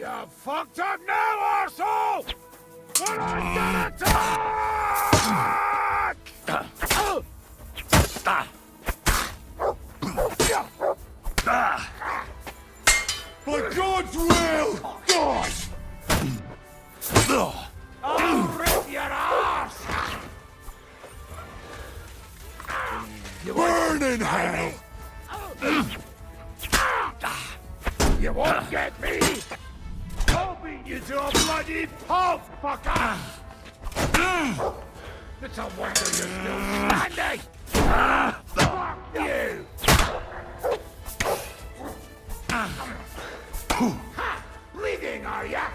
You fucked up now, arsehole! But I'm gonna talk! For God's will! God! I'll rip your arse! You Burn in hell! You won't get me! I'll beat you to a bloody pulp, fucker! It's a wonder you're still standing! Fuck you! Ha! Bleeding, are ya?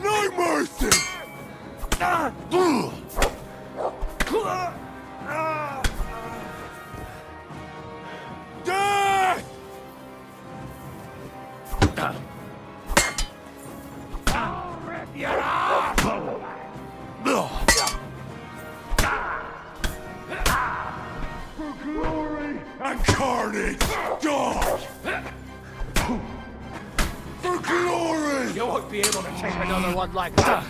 No mercy! Death! I'll rip your arse! For glory and carnage! God! For glory! You won't be able to take another one like that!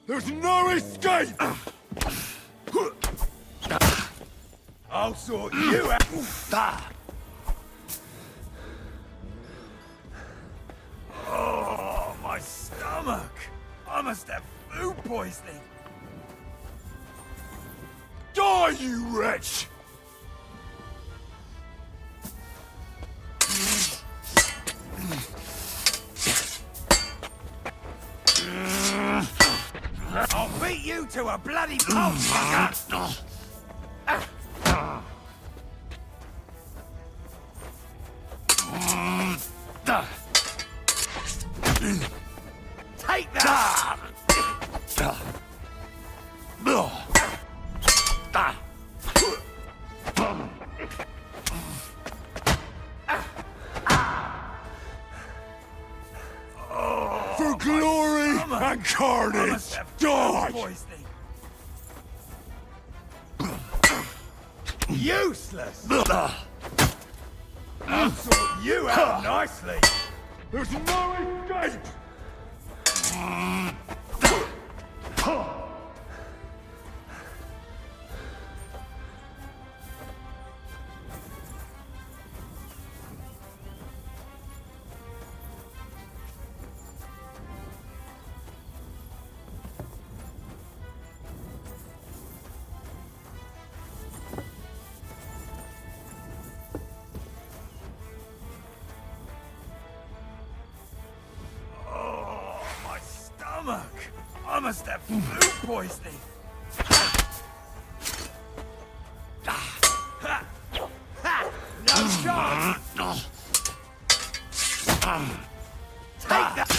There's no escape! I'll sort you out. Oh, my stomach. I must have food poisoning. Die, you wretch! I'll beat you to a bloody pulp, fucker! Take that! For glory and carnage! Die! Useless! I'll sort you out nicely! There's no escape! I must have food poisoning. No chance. Take that.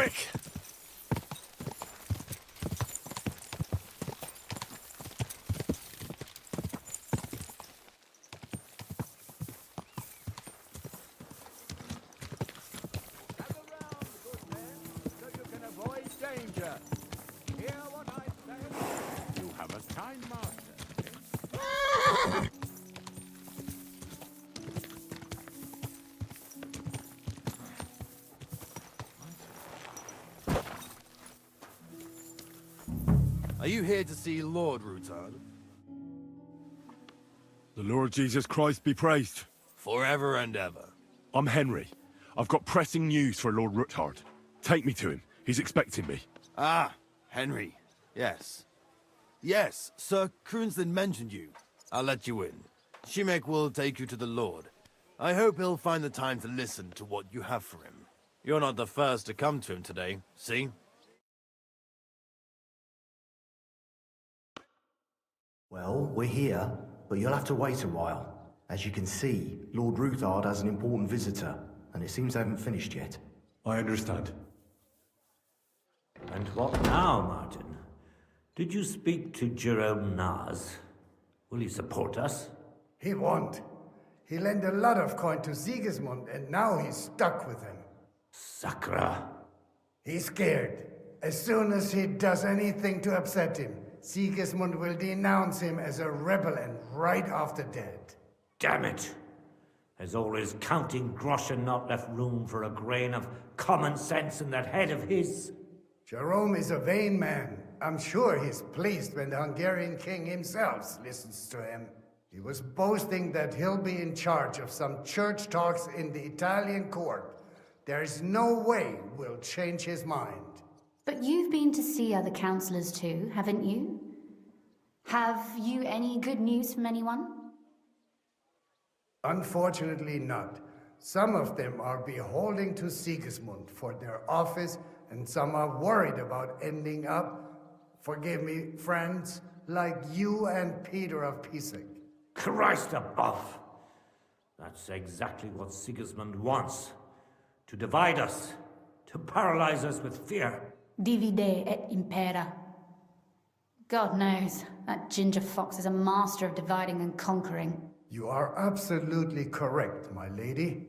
quick! Gather round, good men, so you can avoid danger. Hear what I say? You have a kind master. Are you here to see Lord Rutard? The Lord Jesus Christ be praised. Forever and ever. I'm Henry. I've got pressing news for Lord Rutard. Take me to him. He's expecting me. Ah, Henry. Yes. Yes, Sir Croonslin mentioned you. I'll let you in. Shimek will take you to the Lord. I hope he'll find the time to listen to what you have for him. You're not the first to come to him today, see? Well, we're here, but you'll have to wait a while. As you can see, Lord Ruthard has an important visitor, and it seems they haven't finished yet. I understand. And what now, Martin? Did you speak to Jerome Naz? Will he support us? He won't. He lent a lot of coin to Sigismund, and now he's stuck with him. Sakra. He's scared. As soon as he does anything to upset him, Sigismund will denounce him as a rebel and right off the dead. Damn it! Has all his counting groschen not left room for a grain of common sense in that head of his? Jerome is a vain man. I'm sure he's pleased when the Hungarian king himself listens to him. He was boasting that he'll be in charge of some church talks in the Italian court. There is no way we'll change his mind. But you've been to see other councillors too, haven't you? Have you any good news from anyone? Unfortunately not. Some of them are beholding to Sigismund for their office, and some are worried about ending up, forgive me, friends, like you and Peter of Pisek. Christ above! That's exactly what Sigismund wants. To divide us. To paralyze us with fear. Divide et impera. God knows, that ginger fox is a master of dividing and conquering. You are absolutely correct, my lady.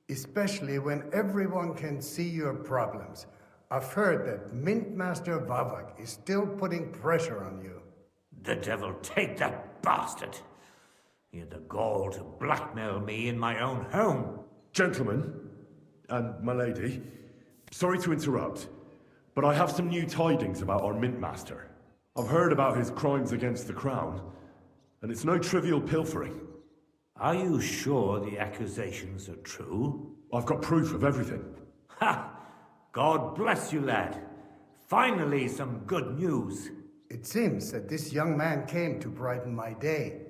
Especially when everyone can see your problems. I've heard that Mint Master Vavak is still putting pressure on you. The devil take that bastard! He had the gall to blackmail me in my own home. Gentlemen, and my lady, sorry to interrupt, but I have some new tidings about our Mint Master. I've heard about his crimes against the Crown, and it's no trivial pilfering. Are you sure the accusations are true? I've got proof of everything. Ha! God bless you, lad. Finally, some good news. It seems that this young man came to brighten my day.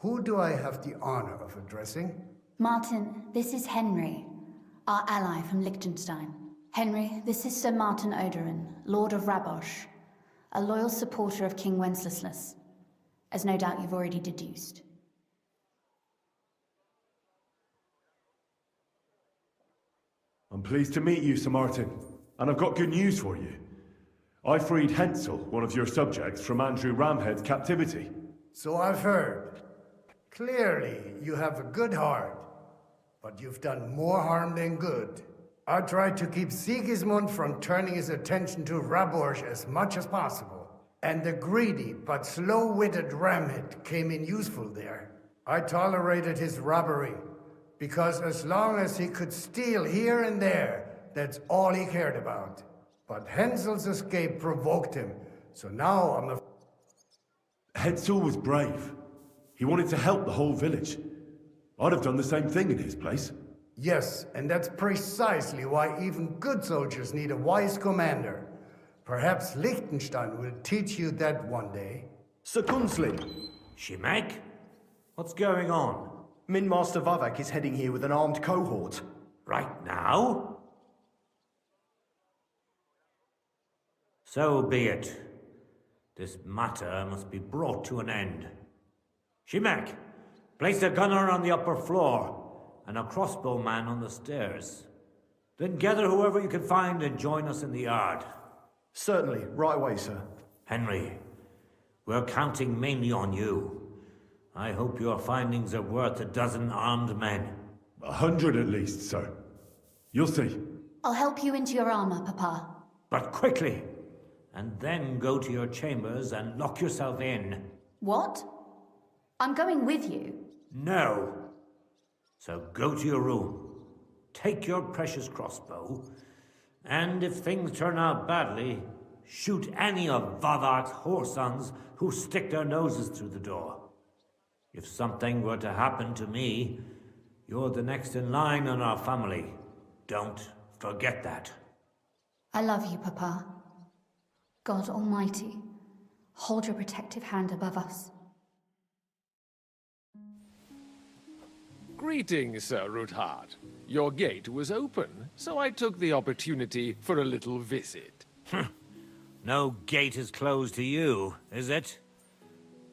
Who do I have the honor of addressing? Martin, this is Henry, our ally from Liechtenstein. Henry, this is Sir Martin Oderin, Lord of Rabosh, a loyal supporter of King Wenceslas, as no doubt you've already deduced. I'm pleased to meet you, Sir Martin, and I've got good news for you. I freed Hensel, one of your subjects, from Andrew Ramhead's captivity. So I've heard. Clearly, you have a good heart, but you've done more harm than good. I tried to keep Sigismund from turning his attention to Rabosh as much as possible, and the greedy but slow-witted Ramhead came in useful there. I tolerated his robbery, because as long as he could steal here and there, that's all he cared about. But Hensel's escape provoked him, so now I'm a... Hensel was brave. He wanted to help the whole village. I'd have done the same thing in his place. Yes, and that's precisely why even good soldiers need a wise commander. Perhaps Liechtenstein will teach you that one day. Sir Gunslin, Shimek? What's going on? Min Master Vavak is heading here with an armed cohort. Right now? So be it. This matter must be brought to an end. Shimek, place a gunner on the upper floor and a crossbowman on the stairs. Then gather whoever you can find and join us in the yard. Certainly, right away, sir. Henry, we're counting mainly on you. I hope your findings are worth 12 armed men. 100 at least, sir. You'll see. I'll help you into your armor, Papa. But quickly! And then go to your chambers and lock yourself in. What? I'm going with you. No. So go to your room. Take your precious crossbow. And if things turn out badly, shoot any of Vavart's whoresons who stick their noses through the door. If something were to happen to me, you're the next in line in our family. Don't forget that. I love you, Papa. God Almighty, hold your protective hand above us. Greetings, Sir Ruthard. Your gate was open, so I took the opportunity for a little visit. No gate is closed to you, is it?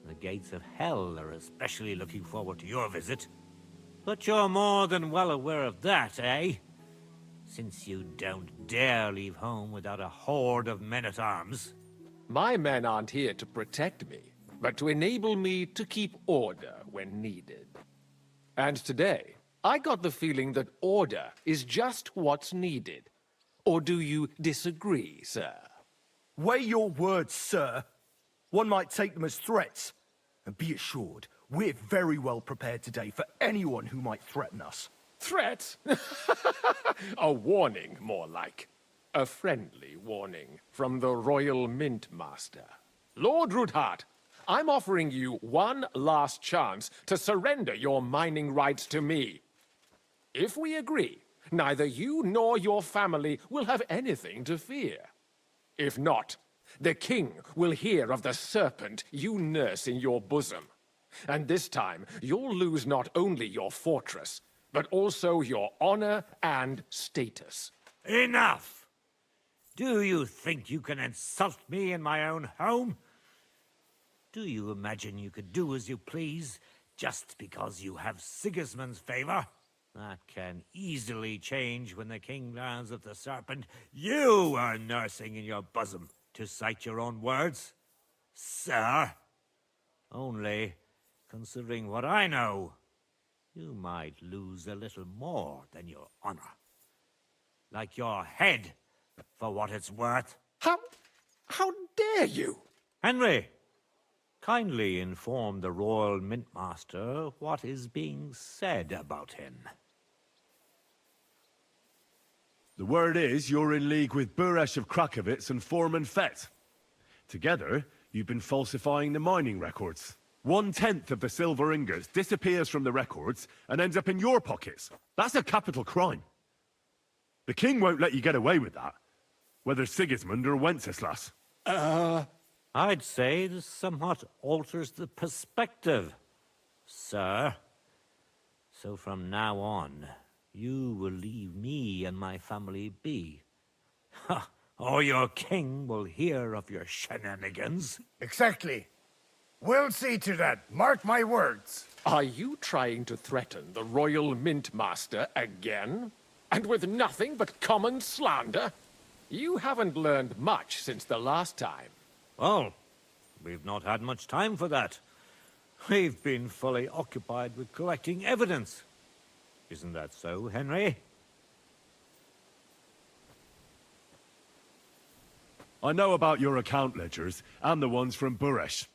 The gates of hell are especially looking forward to your visit. But you're more than well aware of that, eh? Since you don't dare leave home without a horde of men-at-arms. My men aren't here to protect me, but to enable me to keep order when needed. And today, I got the feeling that order is just what's needed. Or do you disagree, sir? Weigh your words, sir. One might take them as threats. And be assured, we're very well prepared today for anyone who might threaten us. Threat? A warning, more like. A friendly warning from the Royal Mint Master. Lord Ruthard, I'm offering you one last chance to surrender your mining rights to me. If we agree, neither you nor your family will have anything to fear. If not, the king will hear of the serpent you nurse in your bosom. And this time, you'll lose not only your fortress, but also your honor and status. Enough! Do you think you can insult me in my own home? Do you imagine you could do as you please, just because you have Sigismund's favor? That can easily change when the king learns of the serpent you are nursing in your bosom, to cite your own words, sir. Only, considering what I know, you might lose a little more than your honor. Like your head, for what it's worth. How dare you? Henry, kindly inform the Royal Mintmaster what is being said about him. The word is you're in league with Buresh of Krakowitz and Foreman Fett. Together, you've been falsifying the mining records. 1/10 of the silver ingots disappears from the records and ends up in your pockets. That's a capital crime. The king won't let you get away with that, whether Sigismund or Wenceslas. I'd say this somewhat alters the perspective, sir. So from now on, you will leave me and my family be. Or your king will hear of your shenanigans. Exactly. We'll see to that. Mark my words. Are you trying to threaten the Royal Mint Master again? And with nothing but common slander? You haven't learned much since the last time. Well, we've not had much time for that. We've been fully occupied with collecting evidence. Isn't that so, Henry? I know about your account ledgers and the ones from Buresh.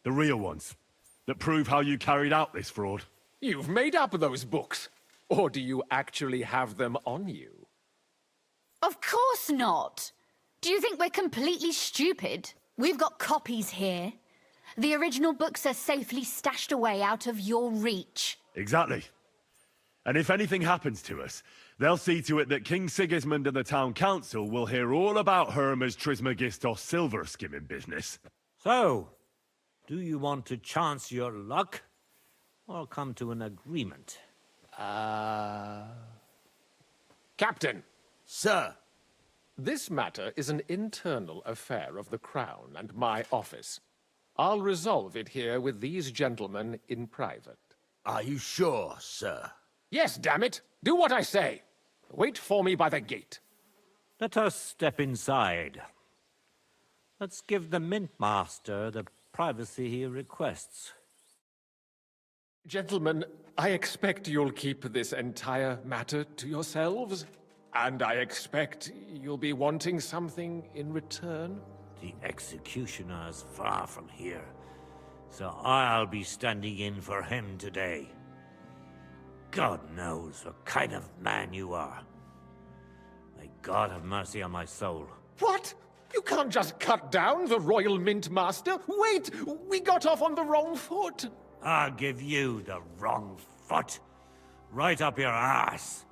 The real ones, that prove how you carried out this fraud. You've made up those books. Or do you actually have them on you? Of course not. Do you think we're completely stupid? We've got copies here. The original books are safely stashed away out of your reach. Exactly. And if anything happens to us, they'll see to it that King Sigismund and the town council will hear all about Herma's Trismegistos silver skimming business. So, do you want to chance your luck, or come to an agreement? Captain, Sir, this matter is an internal affair of the Crown and my office. I'll resolve it here with these gentlemen in private. are you sure, sir? Yes, damn it! Do what I say! Wait for me by the gate. Let us step inside. Let's give the Mint Master the privacy he requests. Gentlemen, I expect you'll keep this entire matter to yourselves. And I expect you'll be wanting something in return. The executioner is far from here, so I'll be standing in for him today. God knows what kind of man you are. May God have mercy on my soul. What? You can't just cut down the Royal Mint Master. Wait! We got off on the wrong foot. I'll give you the wrong foot. Right up your ass.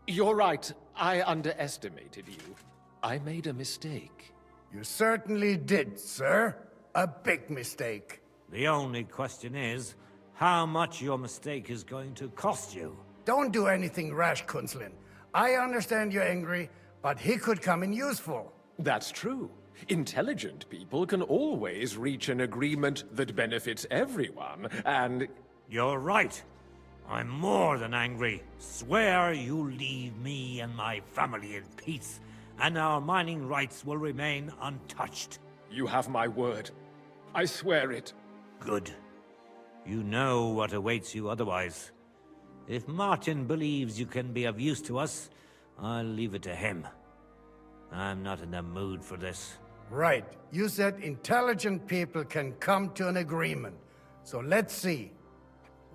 You're right. I underestimated you. I made a mistake. You certainly did, sir. A big mistake. The only question is, how much your mistake is going to cost you. Don't do anything rash, Kunslin. I understand you're angry, but he could come in useful. That's true. Intelligent people can always reach an agreement that benefits everyone, and... You're right. I'm more than angry. Swear you'll leave me and my family in peace, and our mining rights will remain untouched. You have my word. I swear it. Good. You know what awaits you otherwise. If Martin believes you can be of use to us, I'll leave it to him. I'm not in the mood for this. Right. You said intelligent people can come to an agreement. So let's see.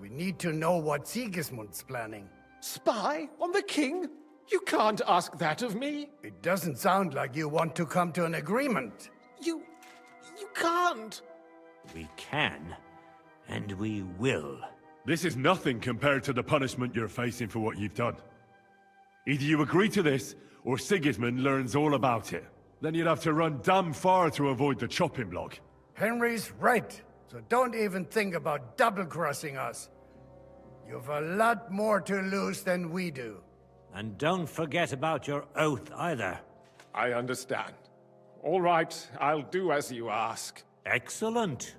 We need to know what Sigismund's planning. Spy on the king? You can't ask that of me. It doesn't sound like you want to come to an agreement. You can't. We can, and we will. This is nothing compared to the punishment you're facing for what you've done. Either you agree to this, or Sigismund learns all about it. Then you'd have to run damn far to avoid the chopping block. Henry's right. So don't even think about double-crossing us. You've a lot more to lose than we do. And don't forget about your oath either. I understand. All right, I'll do as you ask. Excellent.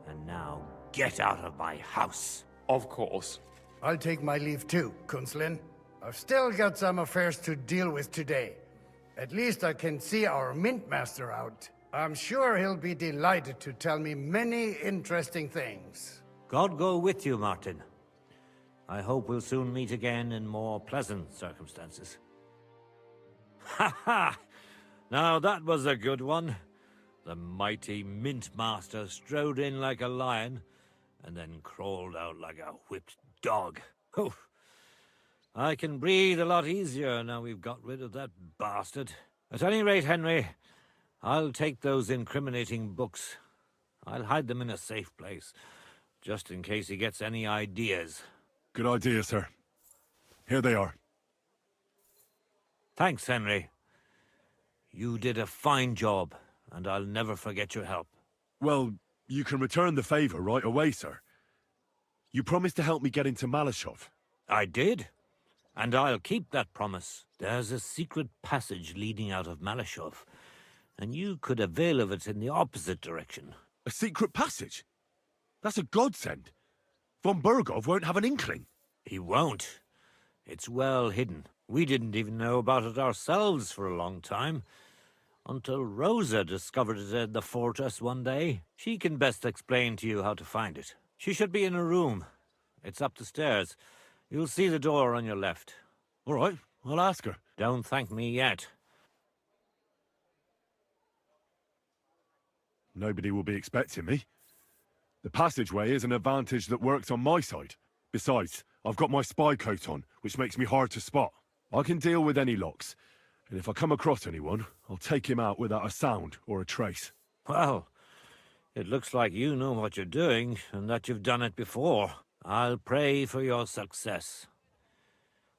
And now, get out of my house. Of course. I'll take my leave too, Kunslin. I've still got some affairs to deal with today. At least I can see our Mint Master out. I'm sure he'll be delighted to tell me many interesting things. God go with you, Martin. I hope we'll soon meet again in more pleasant circumstances. Ha ha! Now that was a good one. The mighty Mint Master strode in like a lion, and then crawled out like a whipped dog. Oof. I can breathe a lot easier now we've got rid of that bastard. At any rate, Henry, I'll take those incriminating books. I'll hide them in a safe place, just in case he gets any ideas. Good idea, sir. Here they are. Thanks, Henry. You did a fine job, and I'll never forget your help. Well, you can return the favor right away, sir. You promised to help me get into Malashov. I did, and I'll keep that promise. There's a secret passage leading out of Malashov, and you could avail of it in the opposite direction. A secret passage? That's a godsend. Von Burgov won't have an inkling. He won't. It's well hidden. We didn't even know about it ourselves for a long time, until Rosa discovered it in the fortress one day. She can best explain to you how to find it. She should be in her room. It's up the stairs. You'll see the door on your left. All right, I'll ask her. Don't thank me yet. Nobody will be expecting me. The passageway is an advantage that works on my side. Besides, I've got my spy coat on, which makes me hard to spot. I can deal with any locks, and if I come across anyone, I'll take him out without a sound or a trace. Well, it looks like you know what you're doing, and that you've done it before. I'll pray for your success.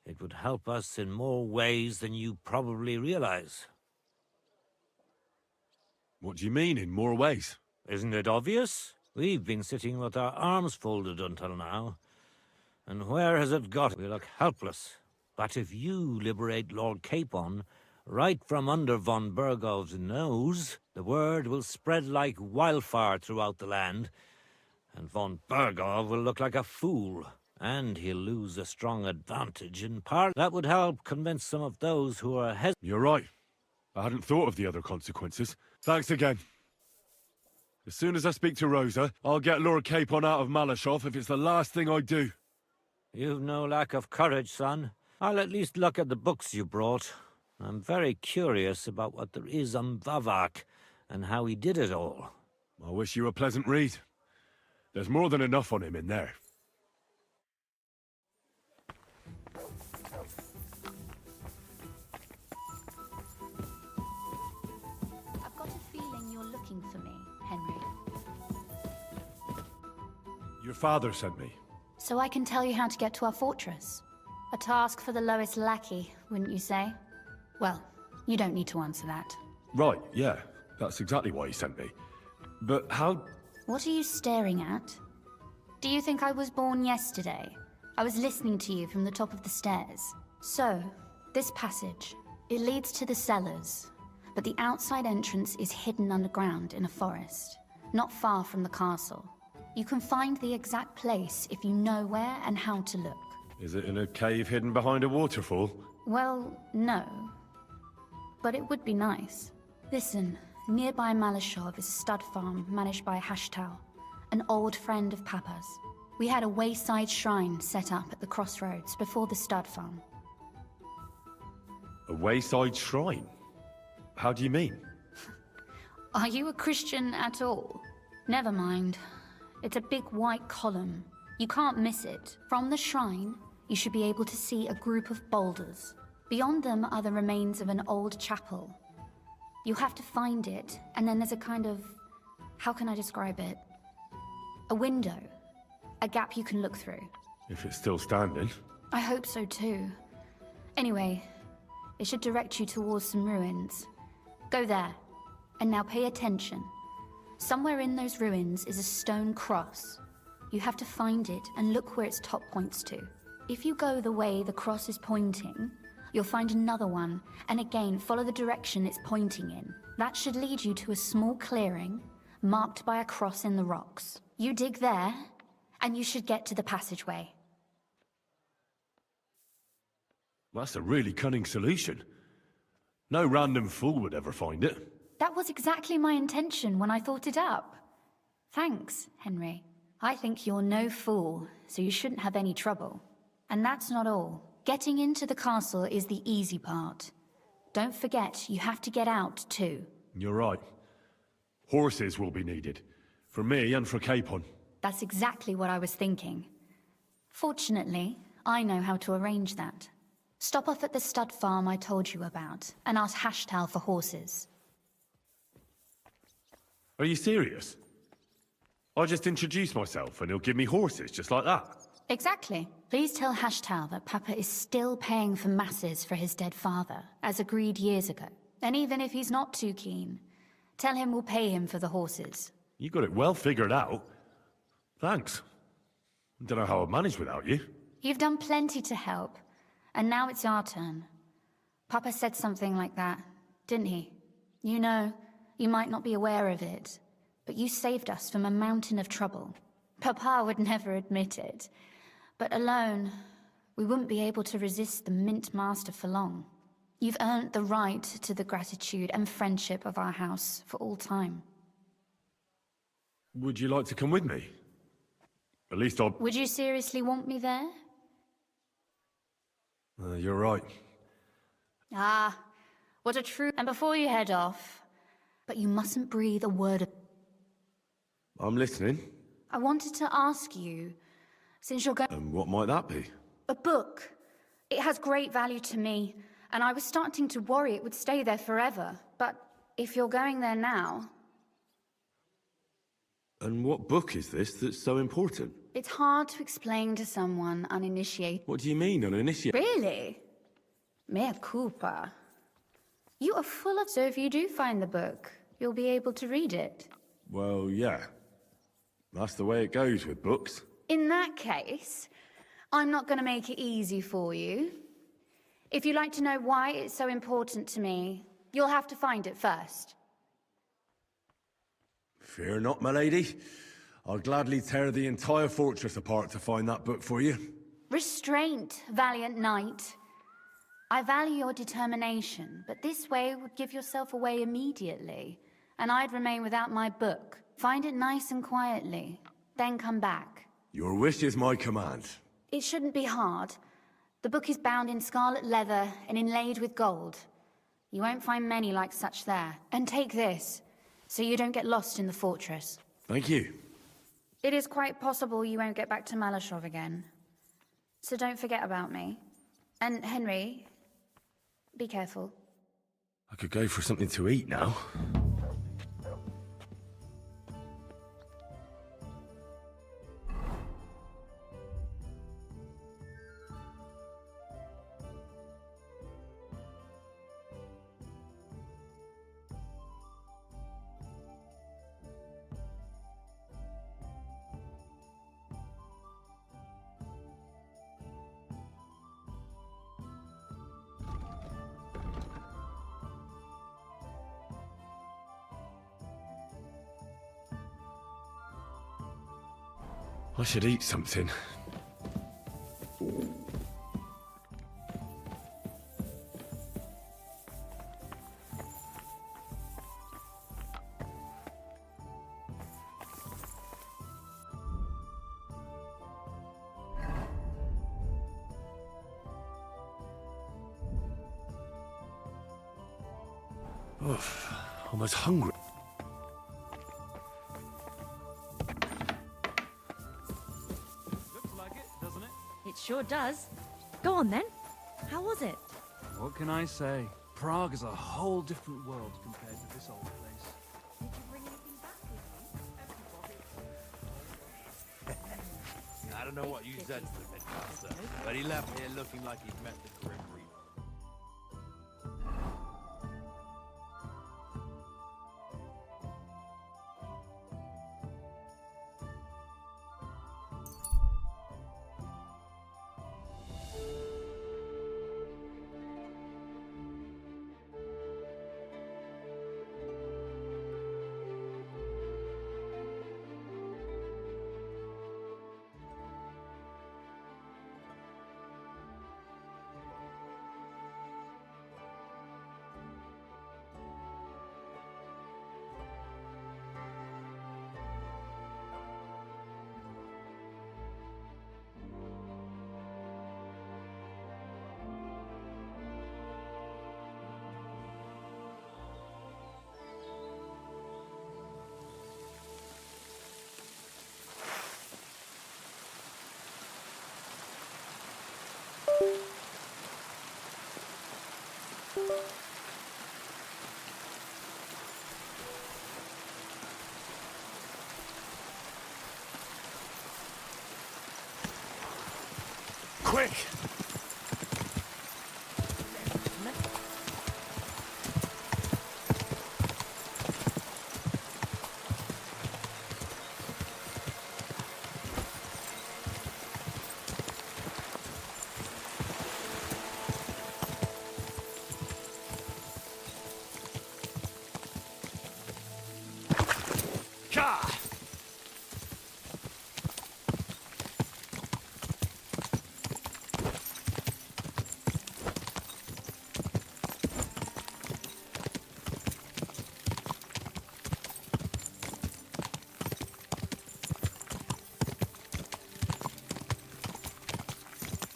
It would help us in more ways than you probably realize. What do you mean, in more ways? Isn't it obvious? We've been sitting with our arms folded until now. And where has it got? We look helpless. But if you liberate Lord Capon, right from under von Burgov's nose, the word will spread like wildfire throughout the land, and von Burgov will look like a fool, And he'll lose a strong advantage in part. That would help convince some of those who are hesitant. You're right. I hadn't thought of the other consequences. Thanks again. As soon as I speak to Rosa, I'll get Lord Capon out of Malashov if it's the last thing I do. You've no lack of courage, son. I'll at least look at the books you brought. I'm very curious about what there is on Vavak and how he did it all. I wish you a pleasant read. There's more than enough on him in there. I've got a feeling you're looking for me, Henry. Your father sent me. So I can tell you how to get to our fortress. A task for the lowest lackey, wouldn't you say? Well, you don't need to answer that. Right, yeah. That's exactly why he sent me. But how... What are you staring at? Do you think I was born yesterday? I was listening to you from the top of the stairs. So, this passage, it leads to the cellars, but the outside entrance is hidden underground in a forest, not far from the castle. You can find the exact place if you know where and how to look. Is it in a cave hidden behind a waterfall? Well, no. But it would be nice. Listen, nearby Malashov is a stud farm managed by Hashtal, an old friend of Papa's. We had a wayside shrine set up at the crossroads before the stud farm. A wayside shrine? How do you mean? Are you a Christian at all? Never mind. It's a big white column. You can't miss it. From the shrine, you should be able to see a group of boulders. Beyond them are the remains of an old chapel. You have to find it, and then there's a kind of... how can I describe it? A window. A gap you can look through. If it's still standing. I hope so too. Anyway, it should direct you towards some ruins. Go there. And now pay attention. Somewhere in those ruins is a stone cross. You have to find it and look where its top points to. If you go the way the cross is pointing, you'll find another one, and again follow the direction it's pointing in. That should lead you to a small clearing, marked by a cross in the rocks. You dig there, and you should get to the passageway. That's a really cunning solution. No random fool would ever find it. That was exactly my intention when I thought it up. Thanks, Henry. I think you're no fool, so you shouldn't have any trouble. And that's not all. Getting into the castle is the easy part. Don't forget, you have to get out, too. You're right. Horses will be needed. For me and for Capon. That's exactly what I was thinking. Fortunately, I know how to arrange that. Stop off at the stud farm I told you about, and ask Hashtal for horses. Are you serious? I'll just introduce myself and he'll give me horses just like that. Exactly. Please tell Hashtal that Papa is still paying for masses for his dead father, as agreed years ago. And even if he's not too keen, tell him we'll pay him for the horses. You got it well figured out. Thanks. Don't know how I'd manage without you. You've done plenty to help, and now it's our turn. Papa said something like that, didn't he? You know, you might not be aware of it, but you saved us from a mountain of trouble. Papa would never admit it, but alone, we wouldn't be able to resist the Mint Master for long. You've earned the right to the gratitude and friendship of our house for all time. Would you like to come with me? At least I'll... Would you seriously want me there? You're right. Ah, what a true... And before you head off, but you mustn't breathe a word of... I'm listening. I wanted to ask you, since you're going... And what might that be? A book. It has great value to me, and I was starting to worry it would stay there forever. But if you're going there now... And what book is this that's so important? It's hard to explain to someone uninitiated. What do you mean, uninitiated? Really? Mea culpa. You are full of... So if you do find the book, you'll be able to read it. Well, yeah. That's the way it goes with books. In that case, I'm not going to make it easy for you. If you'd like to know why it's so important to me, you'll have to find it first. Fear not, my lady. I'll gladly tear the entire fortress apart to find that book for you. Restraint, valiant knight. I value your determination, but this way would give yourself away immediately, and I'd remain without my book. Find it nice and quietly, then come back. Your wish is my command. It shouldn't be hard. The book is bound in scarlet leather and inlaid with gold. You won't find many like such there. And take this, so you don't get lost in the fortress. Thank you. It is quite possible you won't get back to Malashov again. So don't forget about me. And Henry, be careful. I could go for something to eat now. I should eat something. Oof, almost hungry. It sure does. Go on then. How was it? What can I say? Prague is a whole different world compared to this old place. Did you bring anything back with you? I don't know what you said to the Midmaster, but he left here looking like he'd met the Grim Reaper. Quick!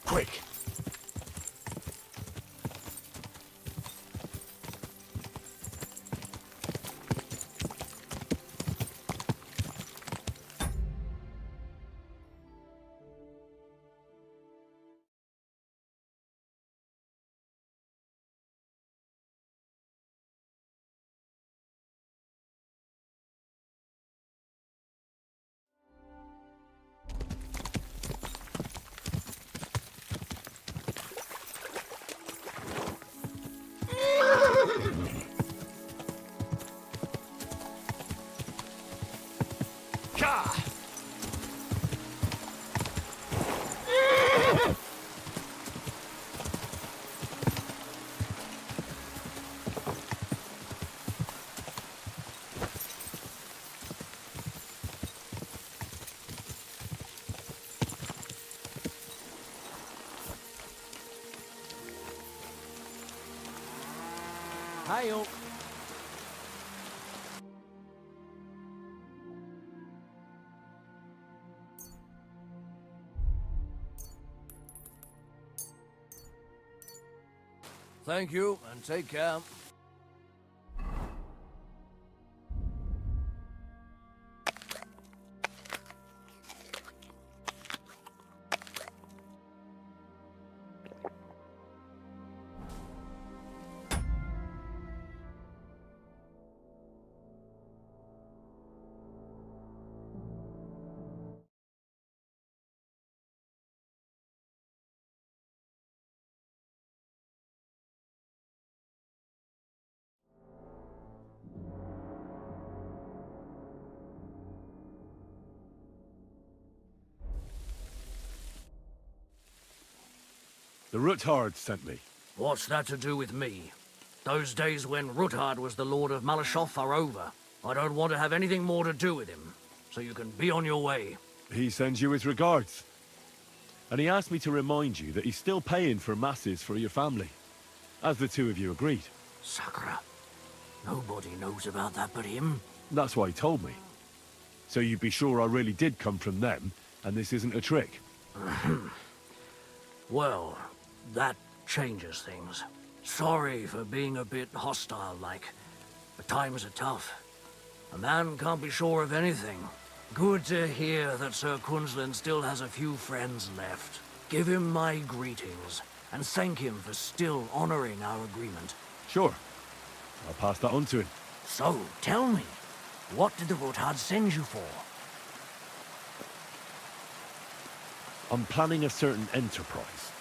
Quick! Hail. Thank you, and take care. The Ruthard sent me. What's that to do with me? Those days when Ruthard was the Lord of Malashoff are over. I don't want to have anything more to do with him, so you can be on your way. He sends you his regards. And he asked me to remind you that he's still paying for masses for your family, as the two of you agreed. Sakura. Nobody knows about that but him. That's why he told me. So you'd be sure I really did come from them, and this isn't a trick. Well, that changes things. Sorry for being a bit hostile-like, but times are tough. A man can't be sure of anything. Good to hear that Sir Quinlan still has a few friends left. Give him my greetings, and thank him for still honoring our agreement. Sure. I'll pass that on to him. So, tell me, what did the Ruthard send you for? I'm planning a certain enterprise.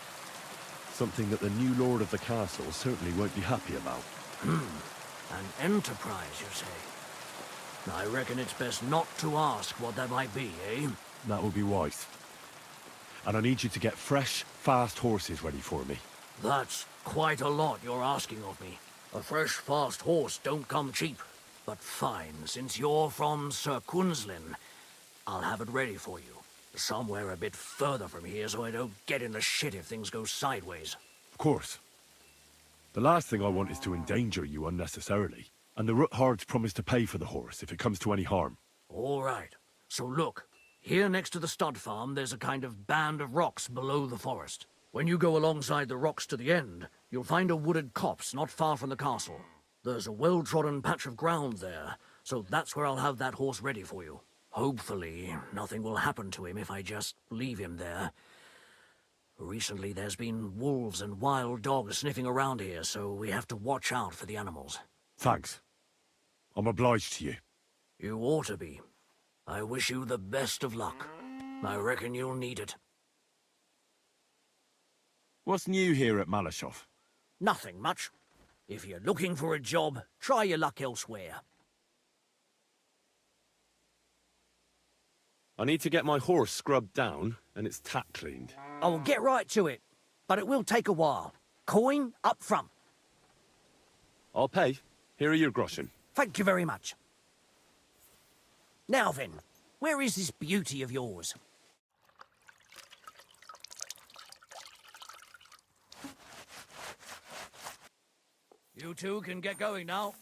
Something that the new lord of the castle certainly won't be happy about. An enterprise, you say? I reckon it's best not to ask what that might be, eh? That would be wise. And I need you to get fresh, fast horses ready for me. That's quite a lot you're asking of me. A fresh, fast horse don't come cheap. But fine, since you're from Sir Quinlan, I'll have it ready for you. Somewhere a bit further from here so I don't get in the shit if things go sideways. Of course. The last thing I want is to endanger you unnecessarily. And the Ruthards promise to pay for the horse if it comes to any harm. All right. So look, here next to the stud farm there's a kind of band of rocks below the forest. When you go alongside the rocks to the end, you'll find a wooded copse not far from the castle. There's a well-trodden patch of ground there, so that's where I'll have that horse ready for you. Hopefully, nothing will happen to him if I just leave him there. Recently, there's been wolves and wild dogs sniffing around here, so we have to watch out for the animals. Thanks. I'm obliged to you. You ought to be. I wish you the best of luck. I reckon you'll need it. What's new here at Malashoff? Nothing much. If you're looking for a job, try your luck elsewhere. I need to get my horse scrubbed down and its tack cleaned. I will get right to it, but it will take a while. Coin up front. I'll pay. Here are your groschen. Thank you very much. Now then, where is this beauty of yours? You two can get going now.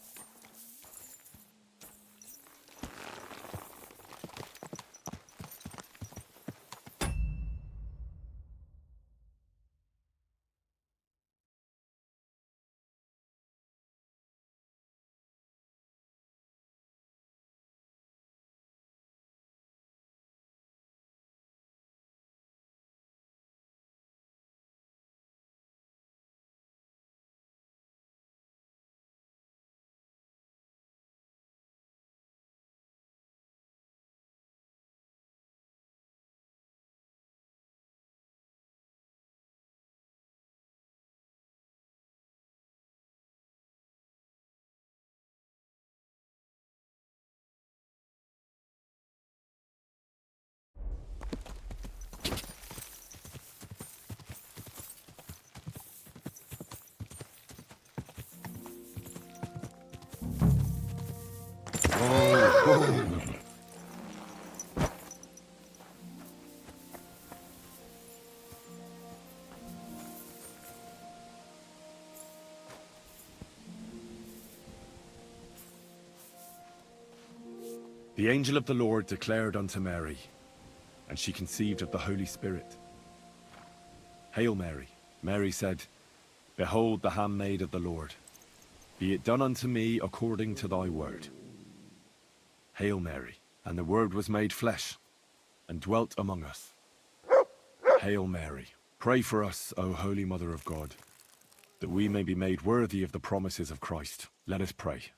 The angel of the Lord declared unto Mary, and she conceived of the Holy Spirit. Hail Mary. Mary said, Behold the handmaid of the Lord. Be it done unto me according to thy word. Hail Mary. And the Word was made flesh, and dwelt among us. Hail Mary. Pray for us, O Holy Mother of God, that we may be made worthy of the promises of Christ. Let us pray.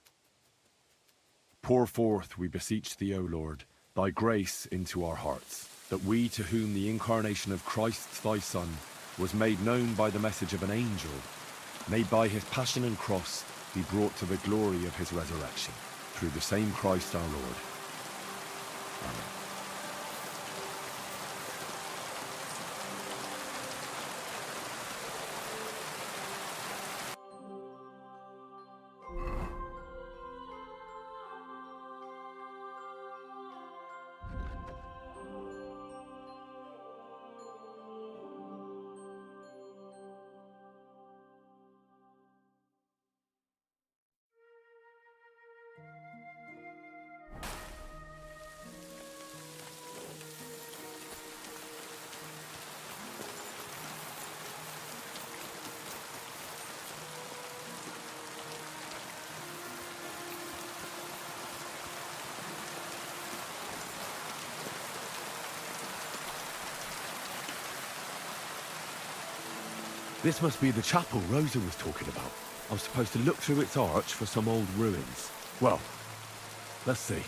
Pour forth, we beseech thee, O Lord, thy grace into our hearts, that we, to whom the incarnation of Christ thy Son was made known by the message of an angel, may by his passion and cross be brought to the glory of his resurrection, through the same Christ our Lord. Amen. This must be the chapel Rosa was talking about. I was supposed to look through its arch for some old ruins. Well, let's see.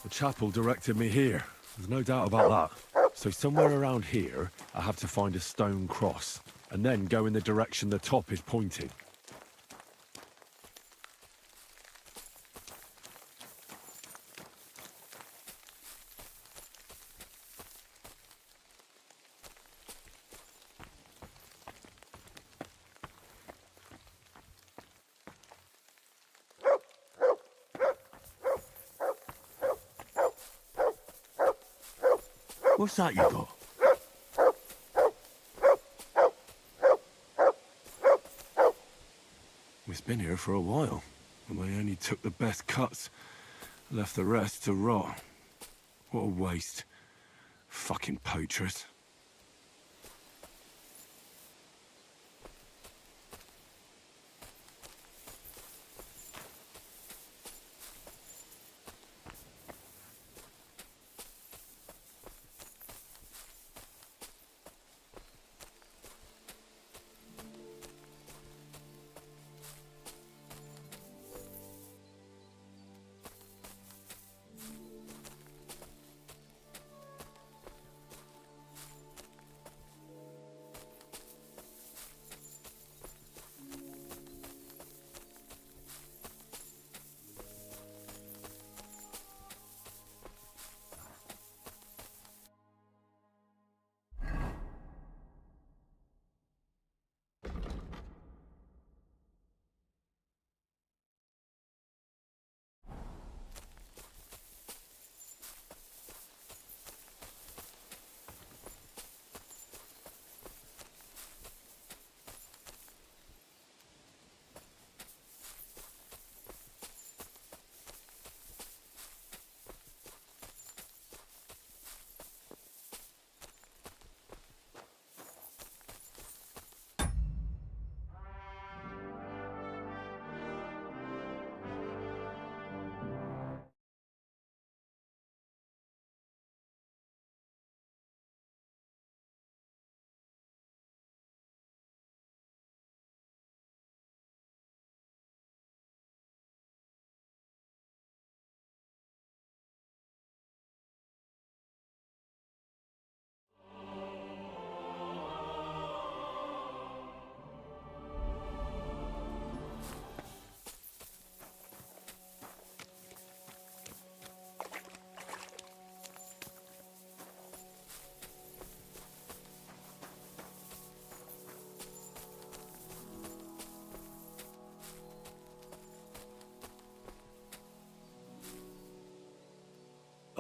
The chapel directed me here. There's no doubt about that. So somewhere around here, I have to find a stone cross, and then go in the direction the top is pointing. What's that you got? It's been here for a while, and they only took the best cuts, left the rest to rot. What a waste. Fucking poachers.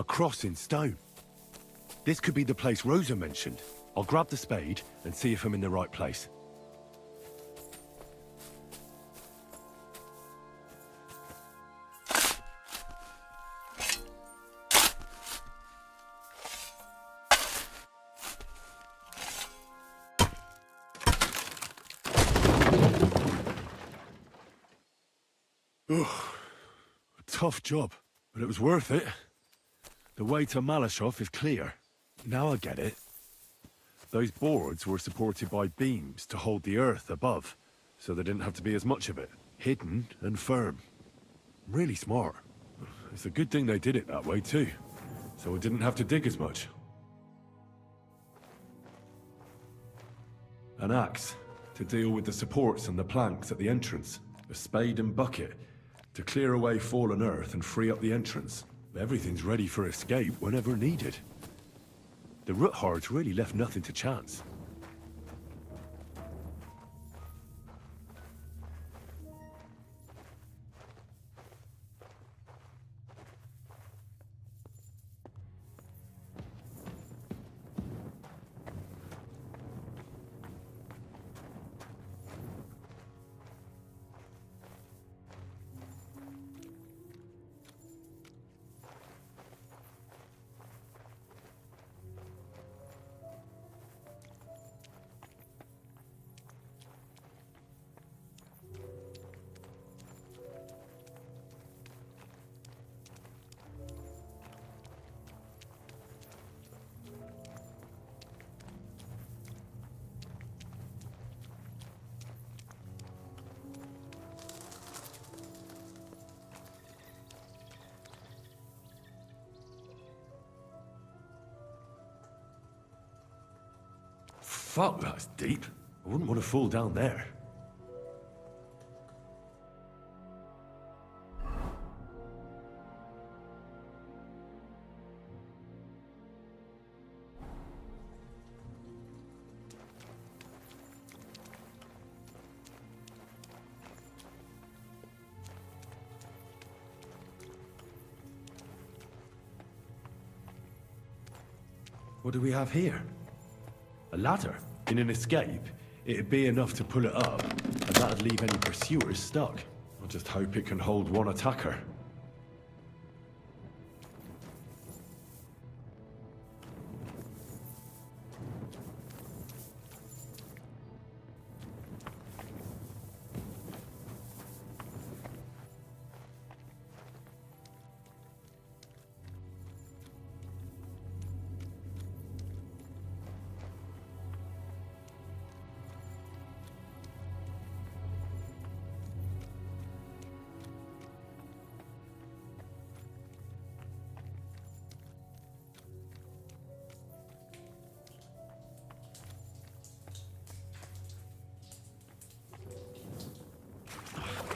A cross in stone. This could be the place Rosa mentioned. I'll grab the spade and see if I'm in the right place. Ugh. A tough job, but it was worth it. The way to Malashov is clear. Now I get it. Those boards were supported by beams to hold the earth above, so there didn't have to be as much of it. Hidden and firm. Really smart. It's a good thing they did it that way too, so I didn't have to dig as much. An axe to deal with the supports and the planks at the entrance. A spade and bucket to clear away fallen earth and free up the entrance. Everything's ready for escape whenever needed. The Roothards really left nothing to chance. Fuck, that's deep. I wouldn't want to fall down there. What do we have here? A ladder? In an escape, it'd be enough to pull it up, and that'd leave any pursuers stuck. I just hope it can hold one attacker.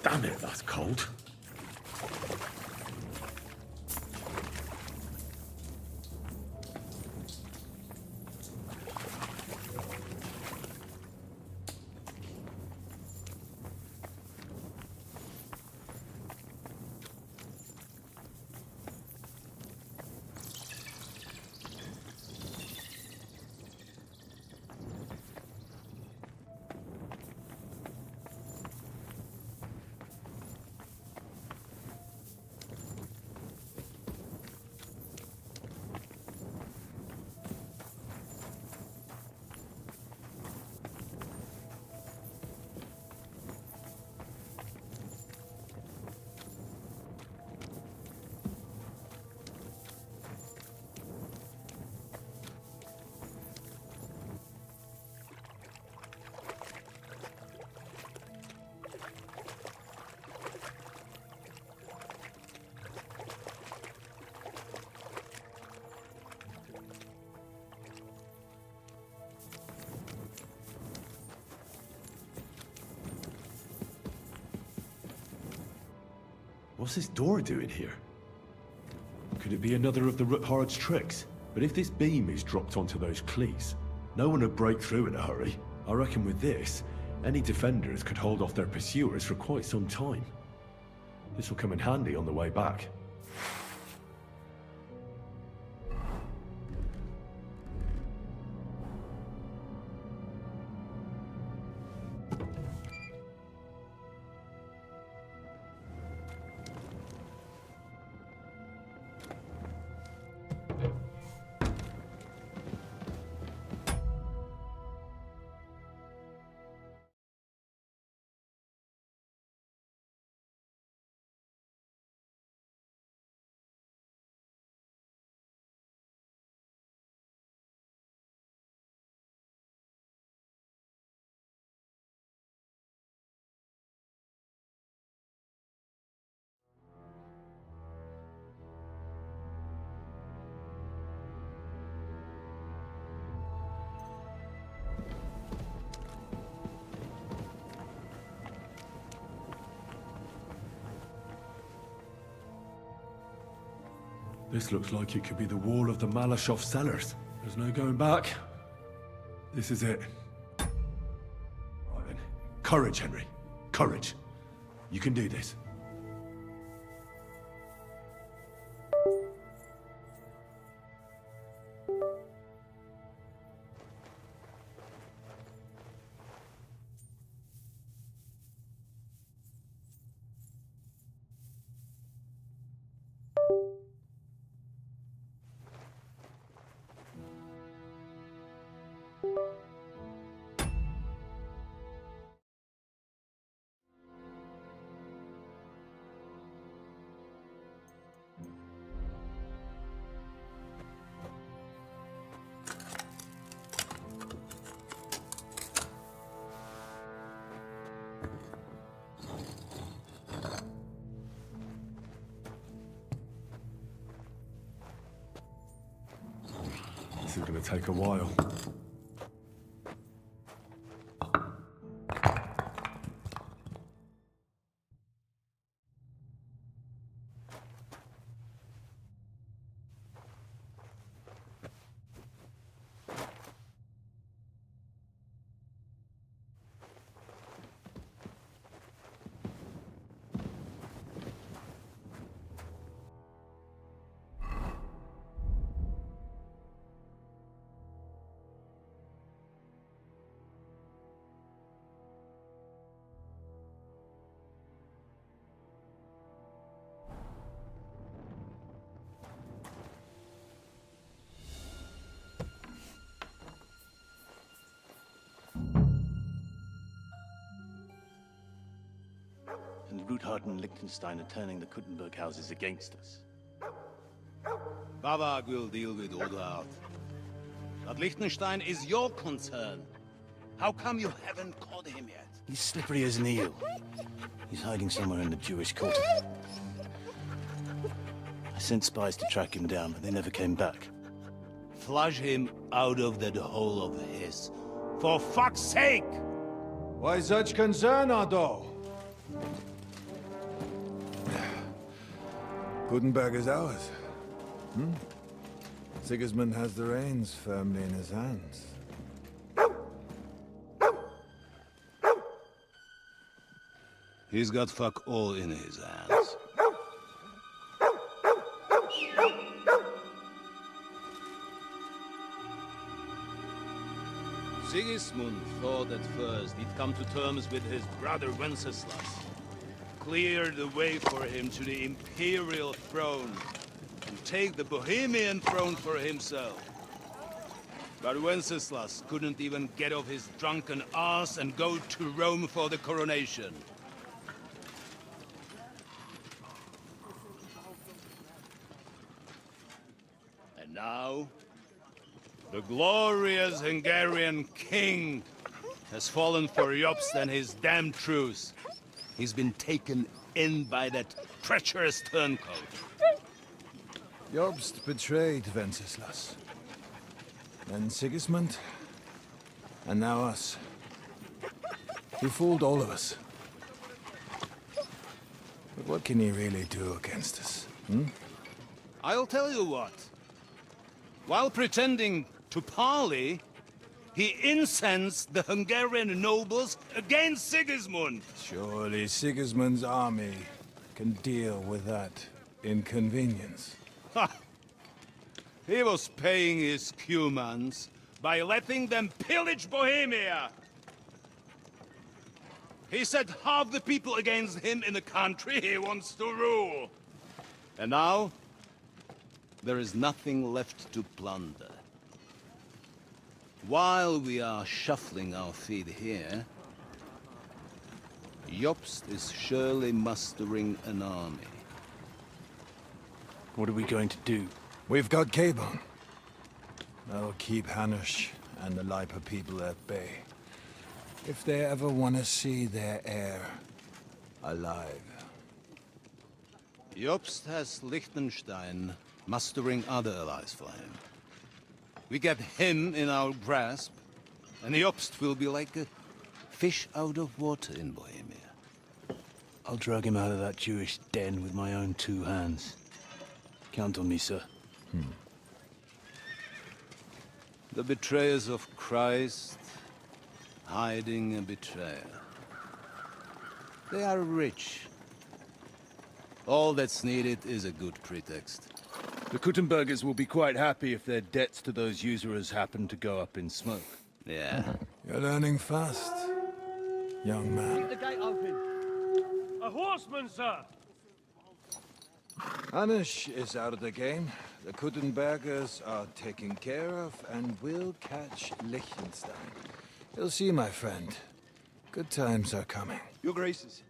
Damn it, that's cold. What's this door doing here? Could it be another of the Roothards' tricks? But if this beam is dropped onto those cleats, no one would break through in a hurry. I reckon with this, any defenders could hold off their pursuers for quite some time. This will come in handy on the way back. This looks like it could be the wall of the Malashov cellars. There's no going back. This is it. Right then. Courage, Henry. Courage. You can do this. This is going to take a while. And Ruthard and Liechtenstein are turning the Kuttenberg houses against us. Bavag will deal with Ruthard. But Liechtenstein is your concern. How come you haven't caught him yet? He's slippery as an eel. He's hiding somewhere in the Jewish quarter. I sent spies to track him down, but they never came back. Flush him out of that hole of his. For fuck's sake! Why such concern, Otto? Gutenberg is ours. Sigismund has the reins firmly in his hands. He's got fuck all in his hands. Sigismund thought at first he'd come to terms with his brother Wenceslas, clear the way for him to the imperial throne, and take the Bohemian throne for himself. But Wenceslas couldn't even get off his drunken ass and go to Rome for the coronation. And now, the glorious Hungarian king has fallen for Jobst and his damn truce. He's been taken in by that treacherous turncoat. Jobst betrayed Wenceslas. Then Sigismund. And now us. He fooled all of us. But what can he really do against us, I'll tell you what. While pretending to parley, he incensed the Hungarian nobles against Sigismund. Surely Sigismund's army can deal with that inconvenience. Ha! He was paying his Cumans by letting them pillage Bohemia. He set half the people against him in the country he wants to rule. And now, there is nothing left to plunder. While we are shuffling our feet here, Jobst is surely mustering an army. What are we going to do? We've got Cabon. That'll keep Hanush and the Lipa people at bay. If they ever want to see their heir alive. Jobst has Liechtenstein mustering other allies for him. We get him in our grasp, and Jobst will be like a fish out of water in Bohemia. I'll drag him out of that Jewish den with my own two hands. Count on me, sir. The betrayers of Christ, hiding a betrayer. They are rich. All that's needed is a good pretext. The Kuttenbergers will be quite happy if their debts to those usurers happen to go up in smoke. Yeah. You're learning fast, young man. Keep the gate open. A horseman, sir! Anish is out of the game. The Kuttenbergers are taken care of, and we'll catch Liechtenstein. You'll see, my friend. Good times are coming. Your Graces,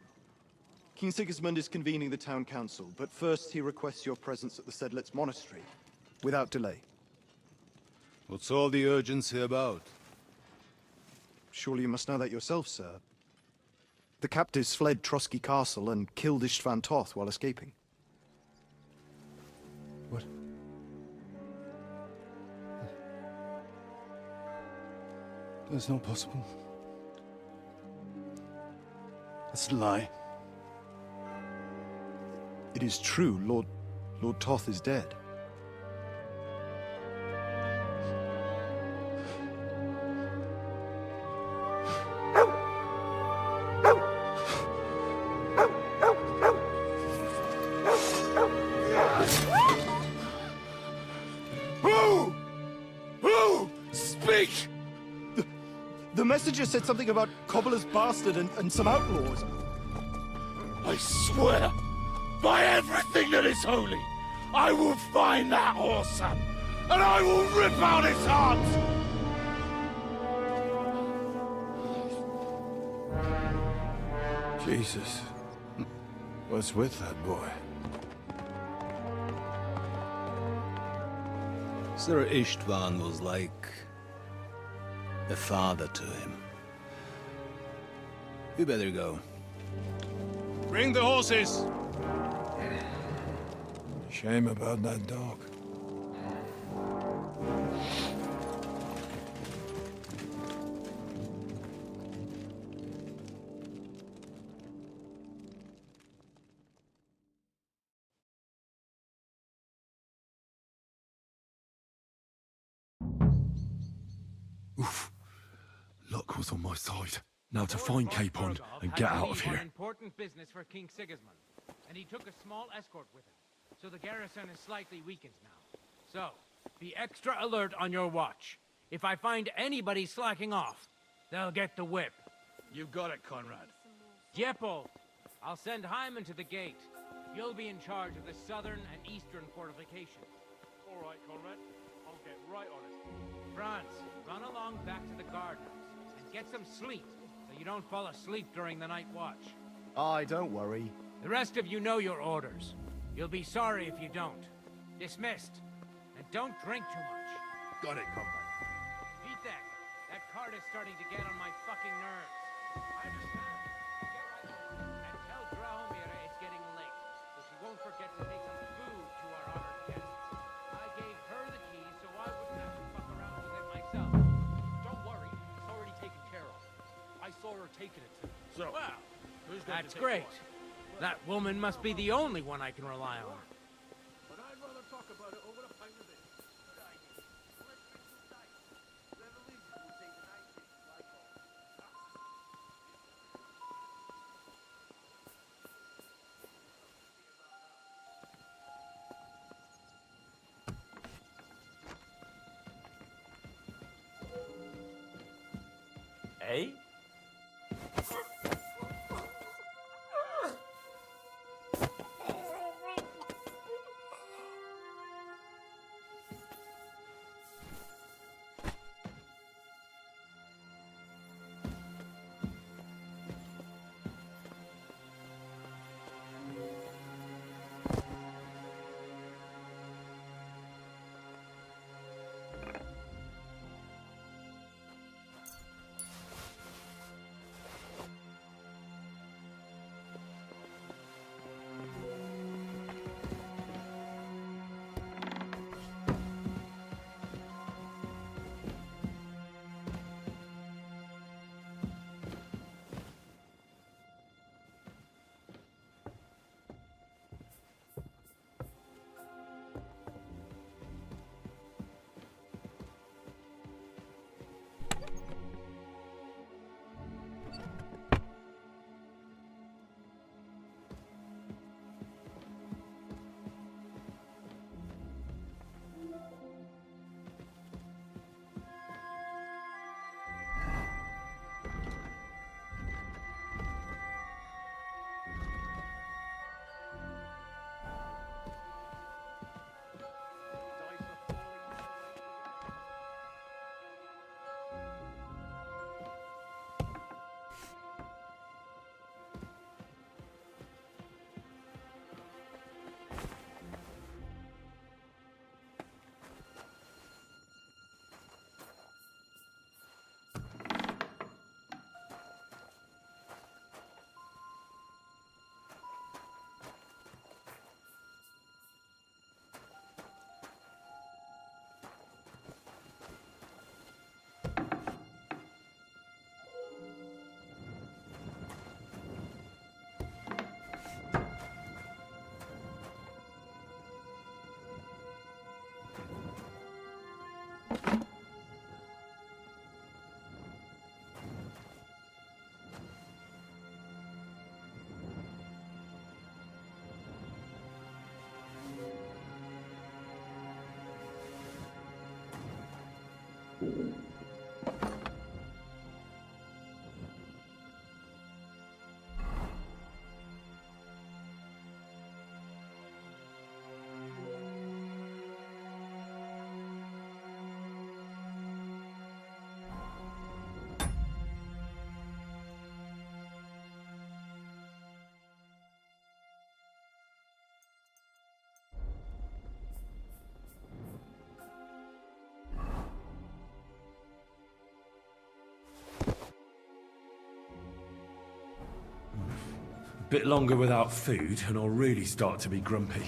King Sigismund is convening the town council, but first he requests your presence at the Sedlitz monastery, without delay. What's all the urgency about? Surely you must know that yourself, sir. The captives fled Trotsky Castle and killed Istvan Toth while escaping. What? That's not possible. That's a lie. It is true. Lord Toth is dead. Who? Speak! The messenger said something about Cobbler's bastard and some outlaws. I swear, by everything that is holy, I will find that whoreson, and I will rip out his heart! Jesus. What's with that boy? Sir Istvan was like a father to him. You better go. Bring the horses! Shame about that dog. Oof. Luck was on my side. Now to find Capon and get out of here. Important business for King Sigismund, and he took a small escort with him, so the garrison is slightly weakened now. So, be extra alert on your watch. If I find anybody slacking off, they'll get the whip. You got it, Conrad. Jeppel, I'll send Hyman to the gate. You'll be in charge of the southern and eastern fortifications. All right, Conrad. I'll get right on it. Franz, run along back to the guardhouse and get some sleep so you don't fall asleep during the night watch. Aye, don't worry. The rest of you know your orders. You'll be sorry if you don't. Dismissed. And don't drink too much. Got it, comrade. Beat that. That cart is starting to get on my fucking nerves. I understand. Get right on. And tell Drahomira it's getting late, so she won't forget to take some food to our honored guests. I gave her the keys so I wouldn't have to fuck around with it myself. Don't worry, it's already taken care of. I saw her taking it to me. So, Well, who's going that's to take great. That woman must be the only one I can rely on. But I'd rather talk about it over a pint of beer. Eh? Bit longer without food, and I'll really start to be grumpy.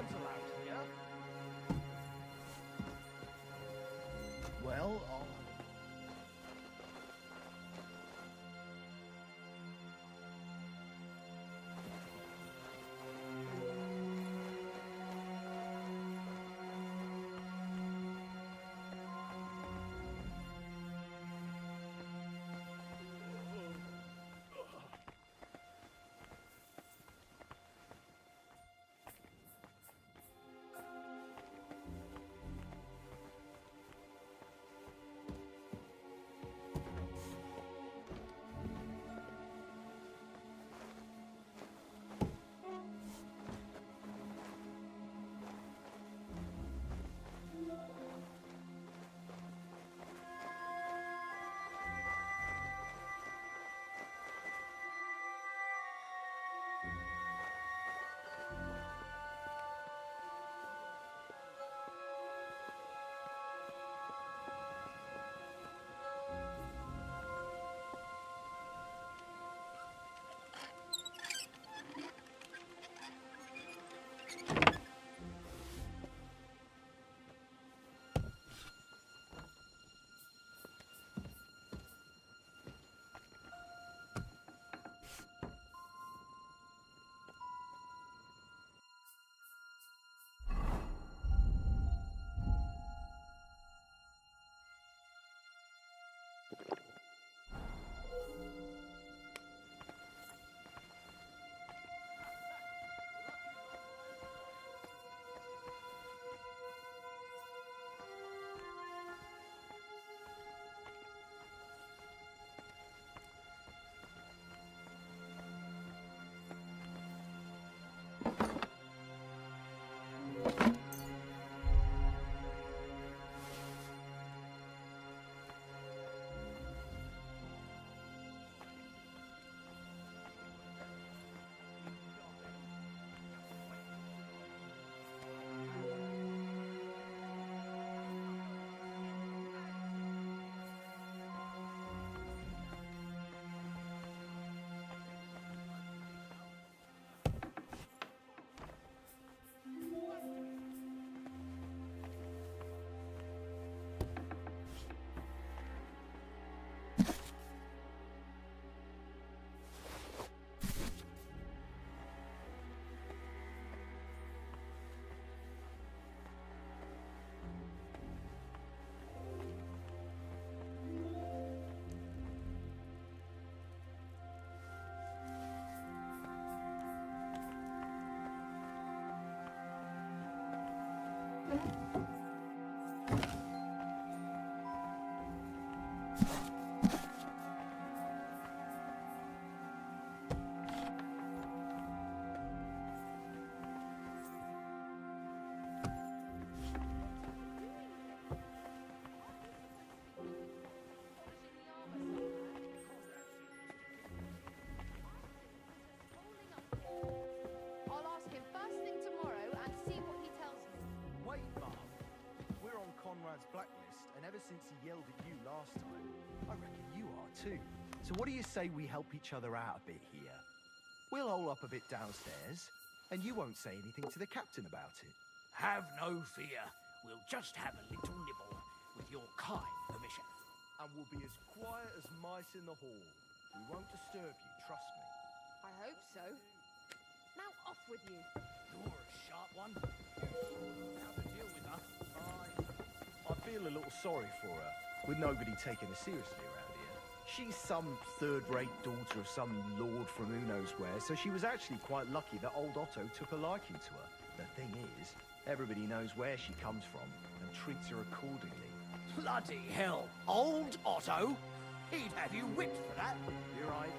guards allowed here? Well, I'll... I'll ask him first thing tomorrow and see what he tells me. Wait, Mum. We're on Conrad's blacklist, and ever since he yelled at you last time, I reckon you are too. So what do you say we help each other out a bit here? We'll hole up a bit downstairs, and you won't say anything to the captain about it. Have no fear. We'll just have a little nibble, with your kind permission. And we'll be as quiet as mice in the hall. We won't disturb you, trust me. I hope so. Now off with you. You're a sharp one. How to deal with her? I feel a little sorry for her, with nobody taking her seriously around here. She's some third-rate daughter of some lord from who knows where, so she was actually quite lucky that old Otto took a liking to her. The thing is, everybody knows where she comes from and treats her accordingly. Bloody hell. Old Otto? He'd have you whipped for that. You're right.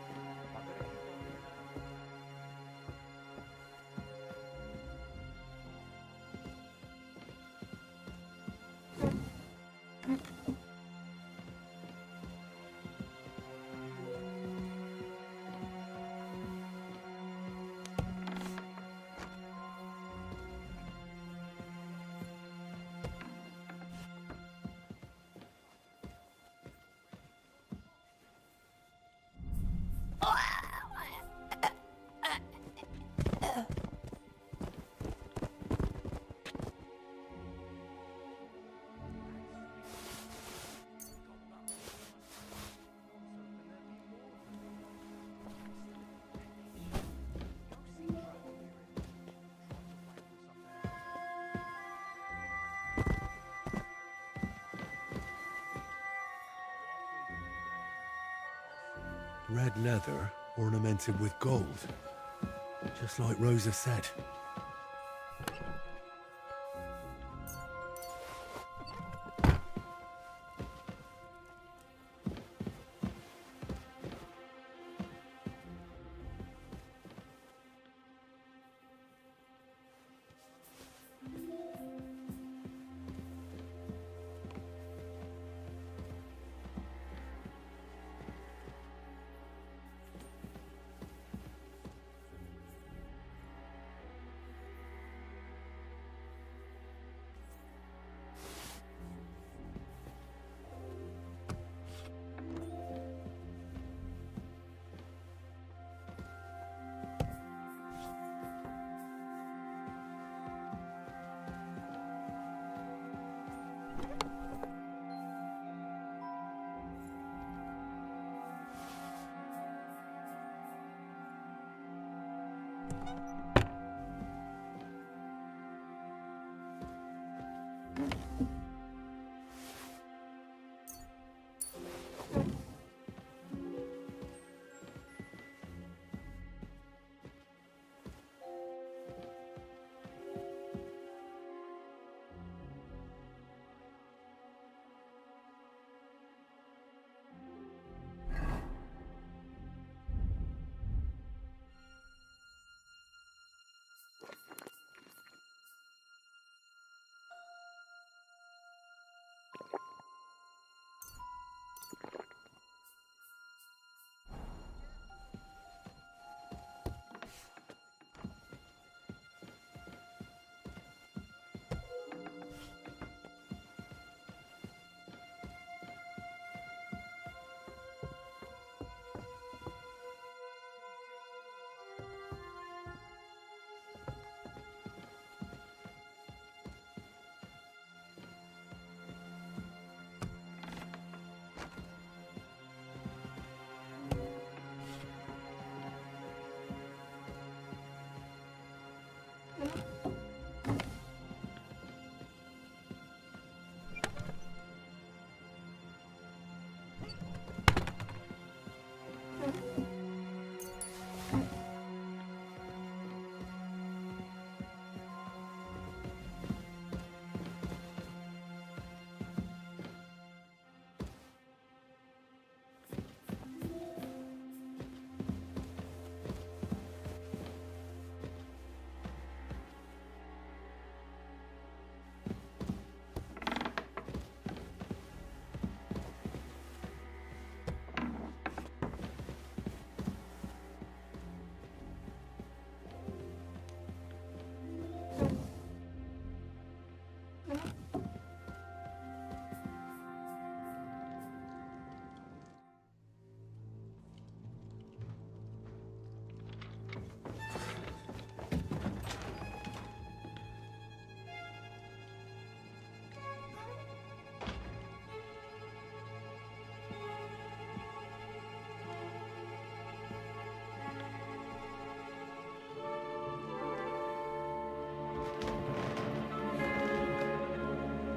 Red leather ornamented with gold. Just like Rosa said.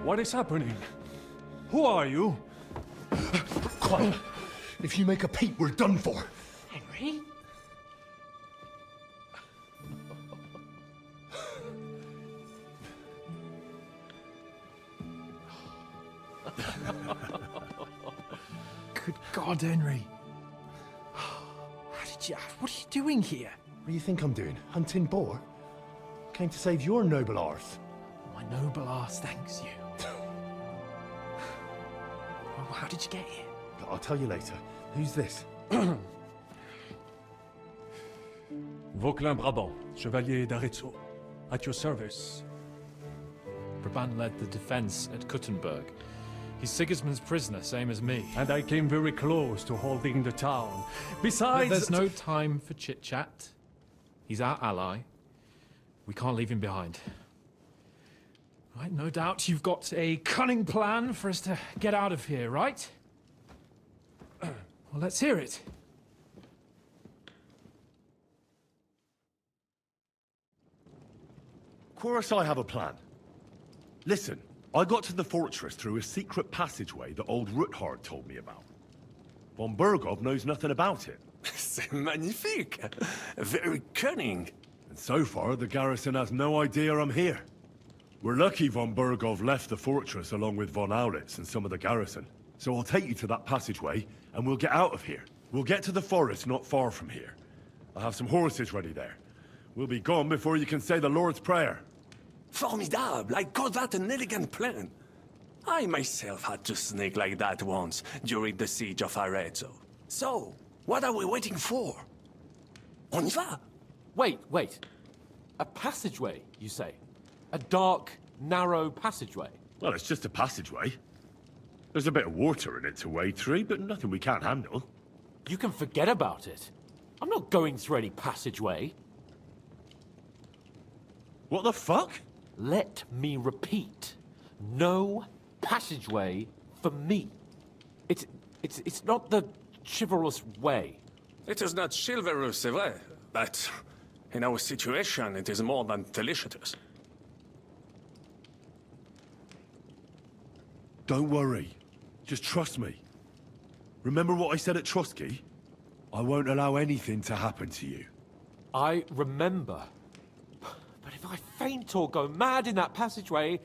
What is happening? Who are you? Quiet. If you make a peep, we're done for. Henry? Good God, Henry. What are you doing here? What do you think I'm doing? Hunting boar? Came to save your noble arse. My noble arse thanks you. Well, how did you get here? I'll tell you later. Who's this? Vauquelin Brabant, Chevalier d'Arezzo. At your service. Brabant led the defense at Kuttenberg. He's Sigismund's prisoner, same as me. And I came very close to holding the town. Besides... There's no time for chit-chat. He's our ally. We can't leave him behind. Right, no doubt you've got a cunning plan for us to get out of here, right? Well, let's hear it. Of course I have a plan. Listen, I got to the fortress through a secret passageway that old Ruthard told me about. Von Bergov knows nothing about it. C'est magnifique. Very cunning. And so far, the garrison has no idea I'm here. We're lucky Von Bergov left the fortress along with Von Aulitz and some of the garrison. So I'll take you to that passageway, and we'll get out of here. We'll get to the forest not far from here. I'll have some horses ready there. We'll be gone before you can say the Lord's Prayer. Formidable. I call that an elegant plan. I myself had to sneak like that once during the siege of Arezzo. So, what are we waiting for? On y va? Wait. A passageway, you say? A dark, narrow passageway? Well, it's just a passageway. There's a bit of water in it to wade through, but nothing we can't handle. You can forget about it. I'm not going through any passageway. What the fuck? Let me repeat. No passageway for me. It's not the chivalrous way. It is not chivalrous, c'est vrai, but in our situation, it is more than delicious. Don't worry. Just trust me. Remember what I said at Trotsky? I won't allow anything to happen to you. I remember. But if I faint or go mad in that passageway,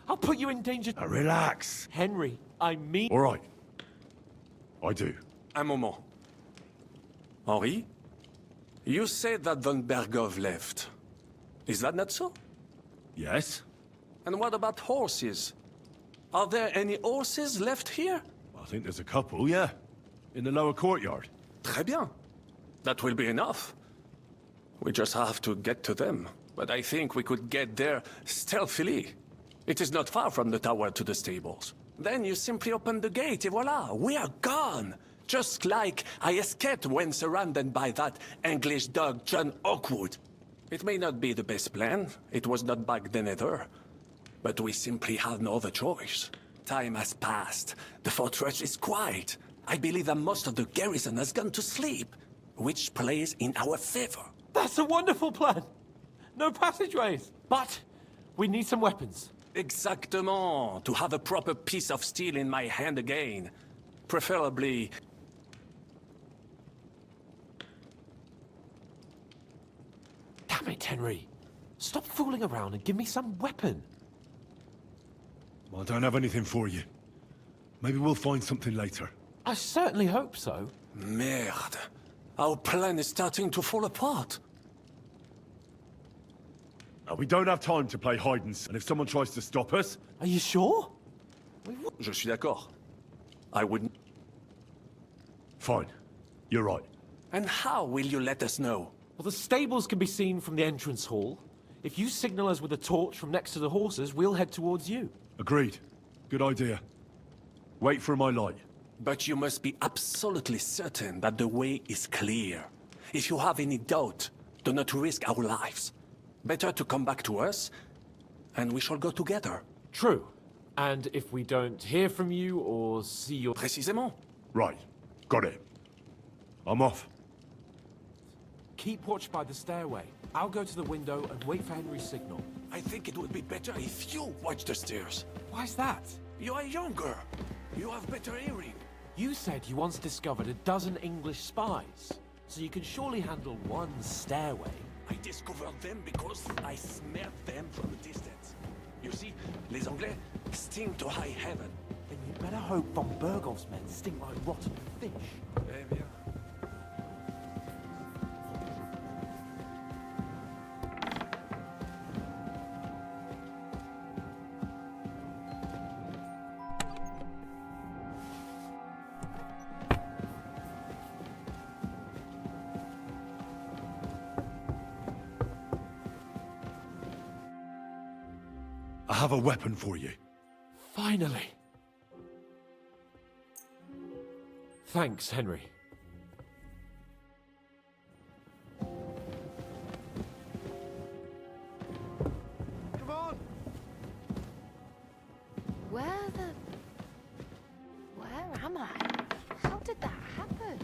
I'll put you in danger. Now relax. Henry, I mean... All right. I do. Un moment. Henri? You said that Von Bergov left. Is that not so? Yes. And what about horses? Are there any horses left here? I think there's a couple, yeah. In the lower courtyard. Très bien. That will be enough. We just have to get to them. But I think we could get there stealthily. It is not far from the tower to the stables. Then you simply open the gate, et voila, we are gone! Just like I escaped when surrounded by that English dog John Oakwood. It may not be the best plan, it was not back then either. But we simply have no other choice. Time has passed, the fortress is quiet. I believe that most of the garrison has gone to sleep, which plays in our favor. That's a wonderful plan! No passageways! But we need some weapons. Exactement. To have a proper piece of steel in my hand again. Preferably... Damn it, Henry. Stop fooling around and give me some weapon. I don't have anything for you. Maybe we'll find something later. I certainly hope so. Merde. Our plan is starting to fall apart. We don't have time to play hide and seek, and if someone tries to stop us... Are you sure? Je suis d'accord. I wouldn't... Fine. You're right. And how will you let us know? Well, the stables can be seen from the entrance hall. If you signal us with a torch from next to the horses, we'll head towards you. Agreed. Good idea. Wait for my light. But you must be absolutely certain that the way is clear. If you have any doubt, do not risk our lives. Better to come back to us, and we shall go together. True. And if we don't hear from you or see your... Précisément. Right. Got it. I'm off. Keep watch by the stairway. I'll go to the window and wait for Henry's signal. I think it would be better if you watch the stairs. Why's that? You are younger. You have better hearing. You said you once discovered a dozen English spies. So you can surely handle one stairway. I discovered them because I smelled them from a distance. You see, les Anglais stink to high heaven. Then you better hope Von Bergov's men stink like rotten fish. Eh bien. I have a weapon for you. Finally. Thanks, Henry. Come on! Where am I? How did that happen?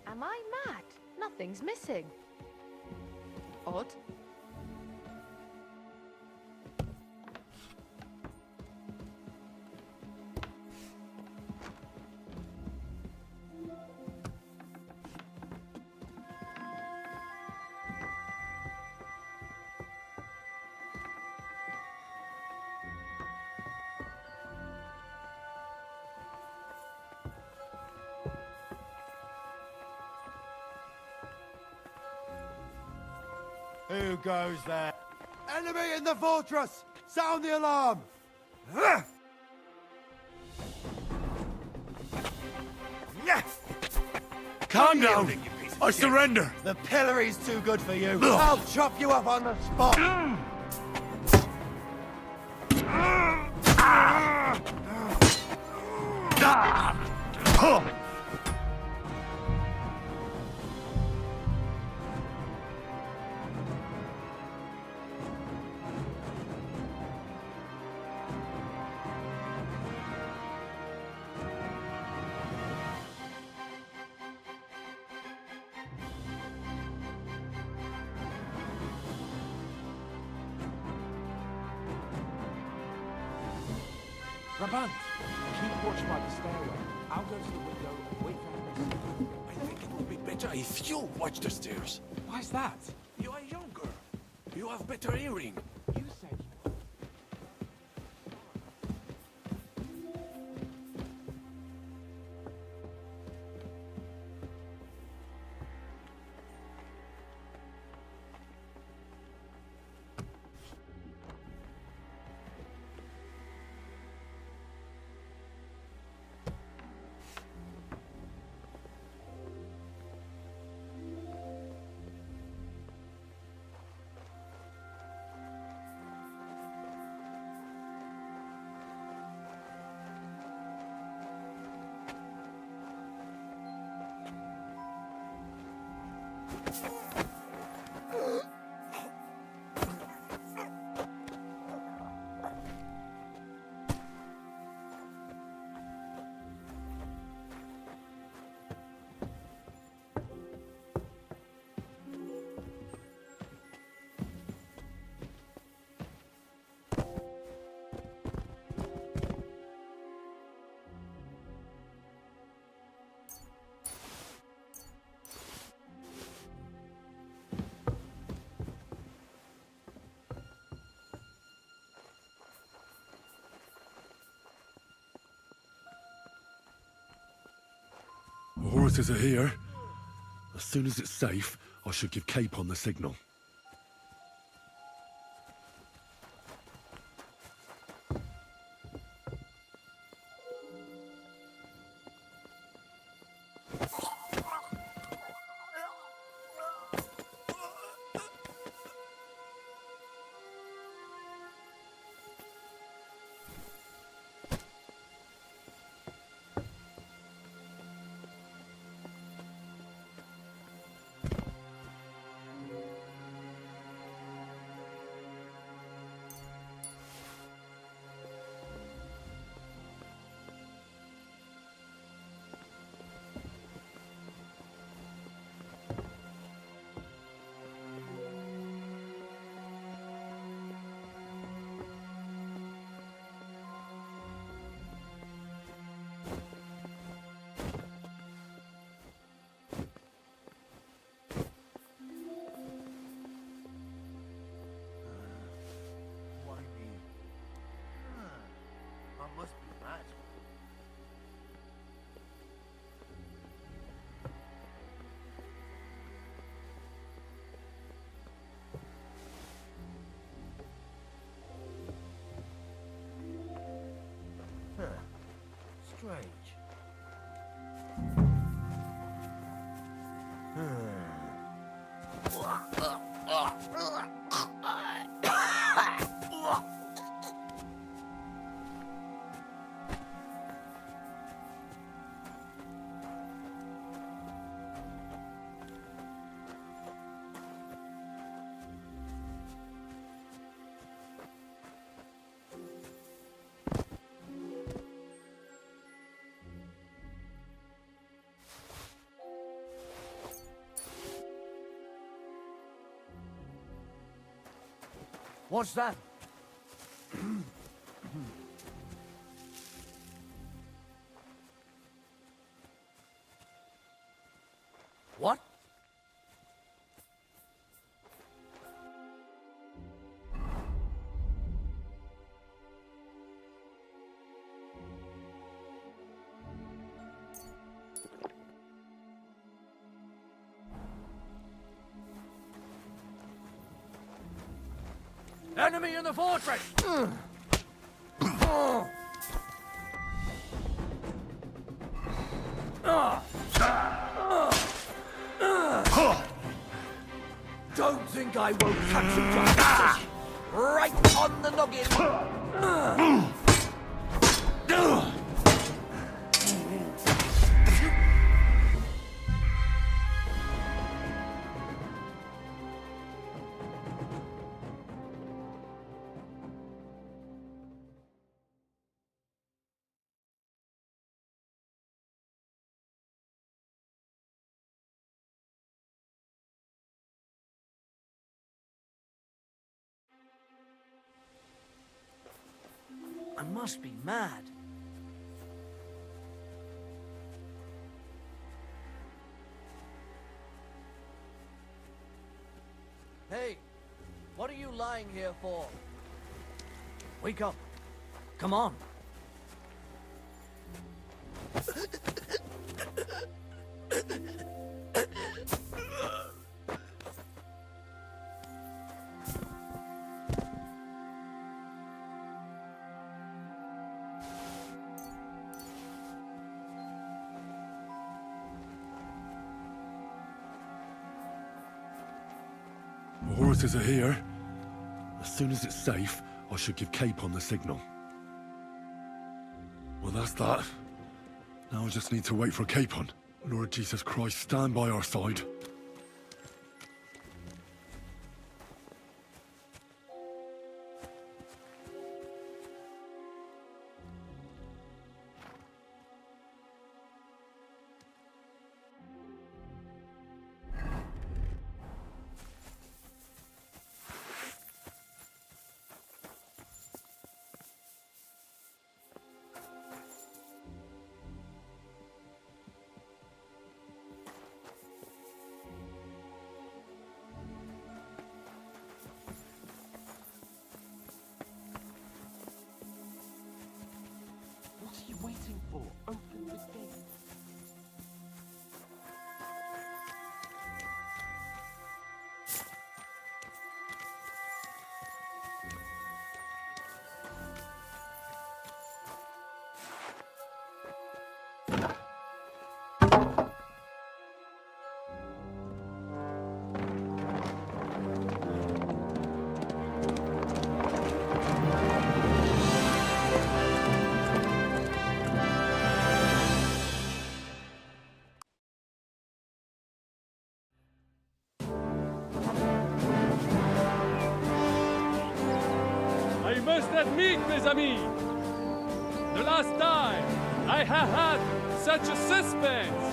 Am I mad? Nothing's missing. odd. Who goes there? Enemy in the fortress! Sound the alarm! Calm down! I surrender! The pillory's too good for you. I'll chop you up on the spot! Rampant, keep watch by the stairway. I'll go to the window and wait for him. I think it would be better if you watch the stairs. Why's that? You are younger. You have better hearing. You said The horses are here. As soon as it's safe, I should give Capon the signal. I must be mad. Huh. Strange. What's that? What? Enemy in the fortress! Don't think I won't catch you just like this. Right on the noggin! I must be mad. Hey, what are you lying here for? Wake up. Come on. The horses are here. As soon as it's safe, I should give Capon the signal. Well, that's that. Now I just need to wait for Capon. Lord Jesus Christ, stand by our side. What are you waiting for? Open the gate. I must admit, mes amis, the last time I have had such a suspense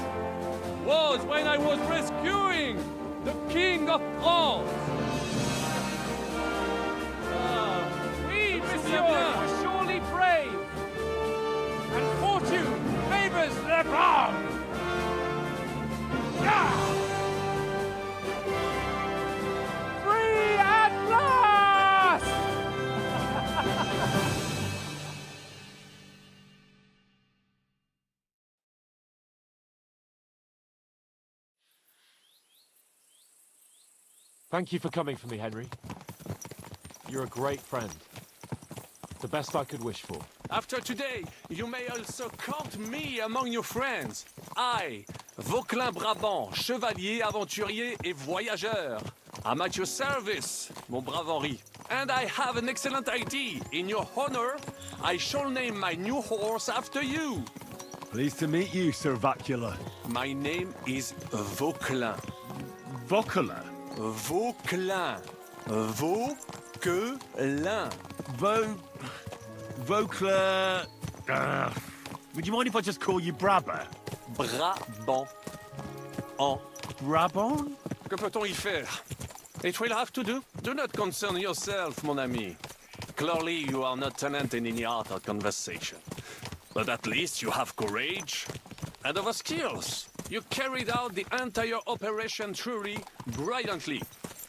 was when I was rescuing the King of France. Oui, monsieur, we're surely brave. And fortune favors the brave. Free at last! Thank you for coming for me, Henry. You're a great friend. The best I could wish for. After today, you may also count me among your friends. I, Vauquelin Brabant, chevalier, aventurier et voyageur. I'm at your service, mon brave Henri. And I have an excellent idea. In your honor, I shall name my new horse after you. Pleased to meet you, Sir Vacula. My name is Vauquelin. Vauquelin? Vauquelin. Vauquelin. Vauquelin... would you mind if I just call you Brabber? Brabant. En. Brabant? Que peut-on y faire? It will have to do. Do not concern yourself, mon ami. Clearly, you are not tenant in any art or conversation. But at least you have courage and other skills. You carried out the entire operation truly brilliantly.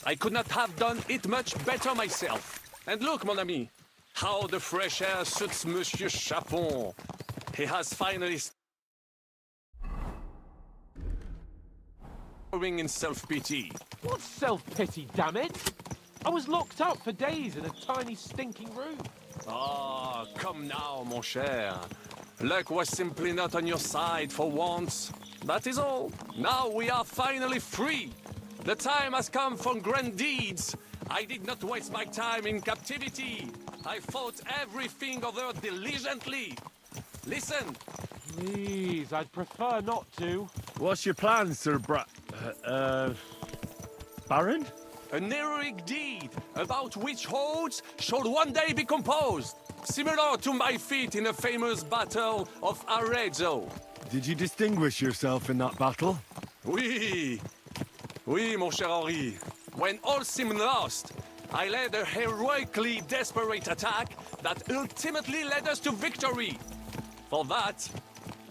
I could not have done it much better myself. And look, mon ami, how the fresh air suits Monsieur Chapon. He has finally growing in self-pity. What self-pity, damn it? I was locked up for days in a tiny stinking room. Ah, come now, mon cher. Luck was simply not on your side for once. That is all. Now we are finally free. The time has come for grand deeds. I did not waste my time in captivity. I fought everything over diligently. Listen. Please, I'd prefer not to. What's your plan, Sir Baron? An heroic deed about which oaths should one day be composed, similar to my feat in a famous battle of Arezzo. Did you distinguish yourself in that battle? Oui. Oui, mon cher Henri. When all seemed lost, I led a heroically desperate attack that ultimately led us to victory. For that,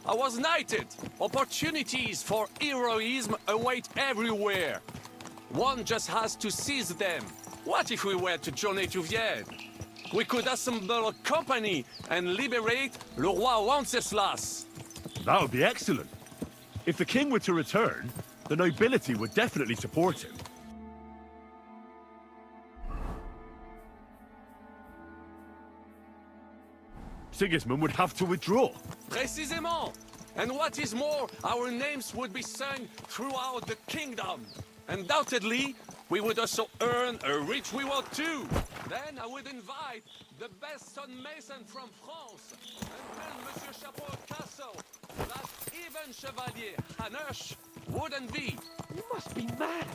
I was knighted. Opportunities for heroism await everywhere. One just has to seize them. What if we were to journey to Vienne? We could assemble a company and liberate Le Roi Wenceslas. That would be excellent. If the king were to return, the nobility would definitely support him. Sigismund would have to withdraw. Précisément. And what is more, our names would be sung throughout the kingdom. Undoubtedly, we would also earn a rich reward too. Then I would invite the best stonemason from France and build Monsieur Chapeau a castle that even Chevalier Hanush wouldn't be. You must be mad.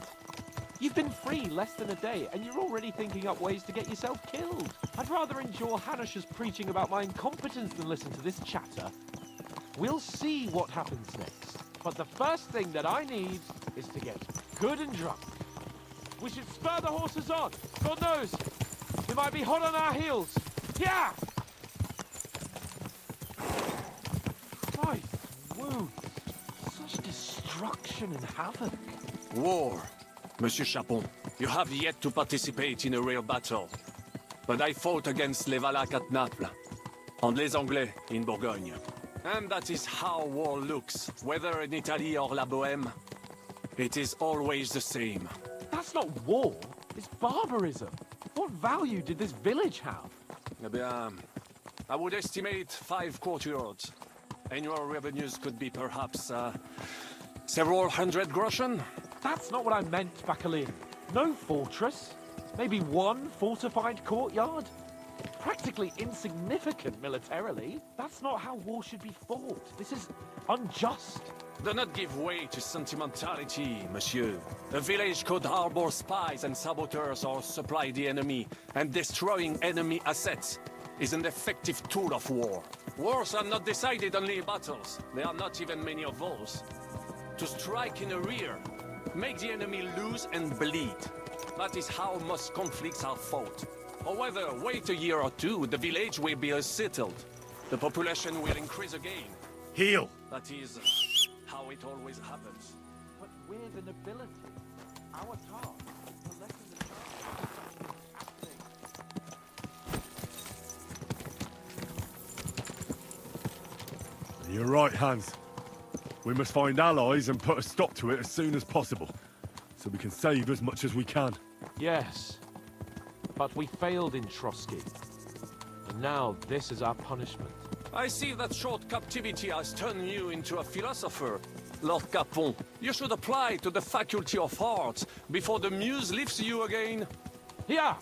You've been free less than a day, and you're already thinking up ways to get yourself killed. I'd rather endure Hanush's preaching about my incompetence than listen to this chatter. We'll see what happens next. But the first thing that I need is to get good and drunk. We should spur the horses on. God knows, we might be hot on our heels. Yeah! Christ, wounds. Such destruction and havoc. War. Monsieur Chapon, you have yet to participate in a real battle. But I fought against les Valaques at Naples, and les Anglais in Bourgogne. And that is how war looks, whether in Italy or La Bohème. It is always the same. That's not war, it's barbarism. What value did this village have? Eh bien, I would estimate 5 courtyards. Annual revenues could be perhaps, several hundred groschen. That's not what I meant, Bacalin. No fortress. Maybe one fortified courtyard. Practically insignificant militarily. That's not how war should be fought. This is unjust. Do not give way to sentimentality, monsieur. A village could harbor spies and saboteurs or supply the enemy, and destroying enemy assets is an effective tool of war. Wars are not decided only in battles. There are not even many of those. To strike in the rear, make the enemy lose and bleed. That is how most conflicts are fought. However, wait a year or two, the village will be settled. The population will increase again. Heal! That is how it always happens. But we're the nobility. Our task is to lessen the chance. You're right, Hans. We must find allies and put a stop to it as soon as possible, so we can save as much as we can. Yes, but we failed in Trotsky. And now this is our punishment. I see that short captivity has turned you into a philosopher, Lord Capon. You should apply to the Faculty of Arts before the muse lifts you again. Yeah!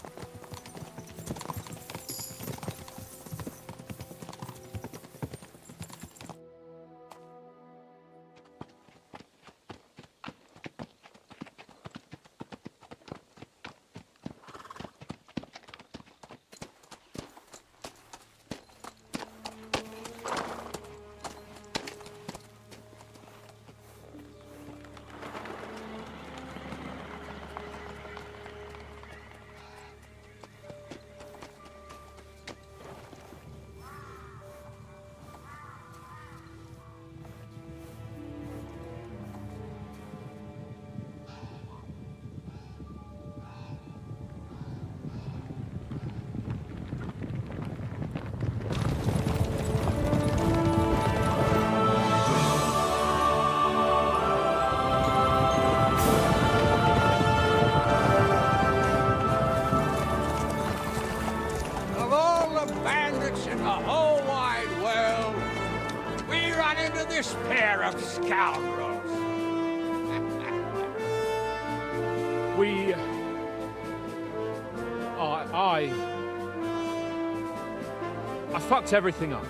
of scoundrels! We... I fucked everything up.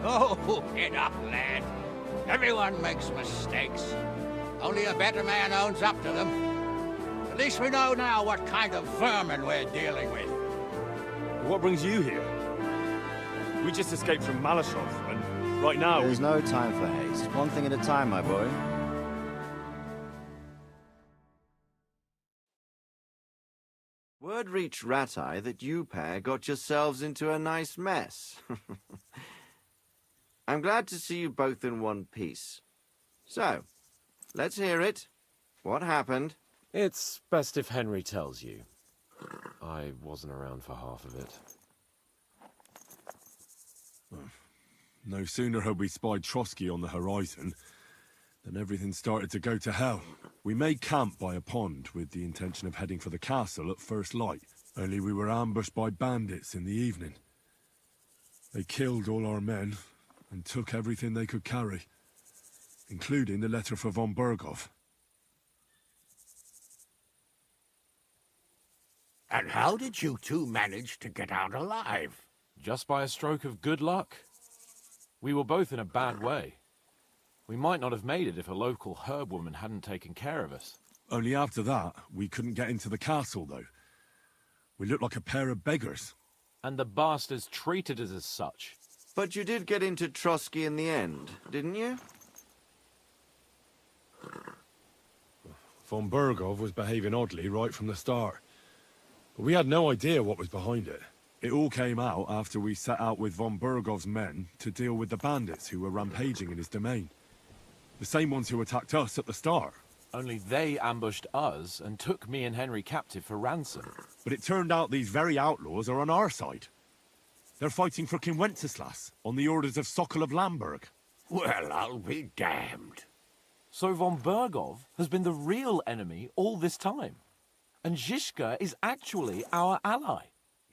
Oh, get up, lad. Everyone makes mistakes. Only a better man owns up to them. At least we know now what kind of vermin we're dealing with. What brings you here? We just escaped from Malashov, and right now... There's no time for haste. One thing at a time, my boy. Word reached Ratai that you pair got yourselves into a nice mess. I'm glad to see you both in one piece. So, let's hear it. What happened? It's best if Henry tells you. I wasn't around for half of it. No sooner had we spied Trotsky on the horizon than everything started to go to hell. We made camp by a pond with the intention of heading for the castle at first light, only we were ambushed by bandits in the evening. They killed all our men and took everything they could carry, including the letter for von Berghoff. And how did you two manage to get out alive? Just by a stroke of good luck. We were both in a bad way. We might not have made it if a local herb woman hadn't taken care of us. Only after that, we couldn't get into the castle, though. We looked like a pair of beggars. And the bastards treated us as such. But you did get into Trotsky in the end, didn't you? Von Berghoff was behaving oddly right from the start. But we had no idea what was behind it. It all came out after we set out with von Berghoff's men to deal with the bandits who were rampaging in his domain. The same ones who attacked us at the start. Only they ambushed us and took me and Henry captive for ransom. But it turned out these very outlaws are on our side. They're fighting for King Wenceslas on the orders of Sokol of Lamberg. Well, I'll be damned. So von Berghoff has been the real enemy all this time. And Zhishka is actually our ally.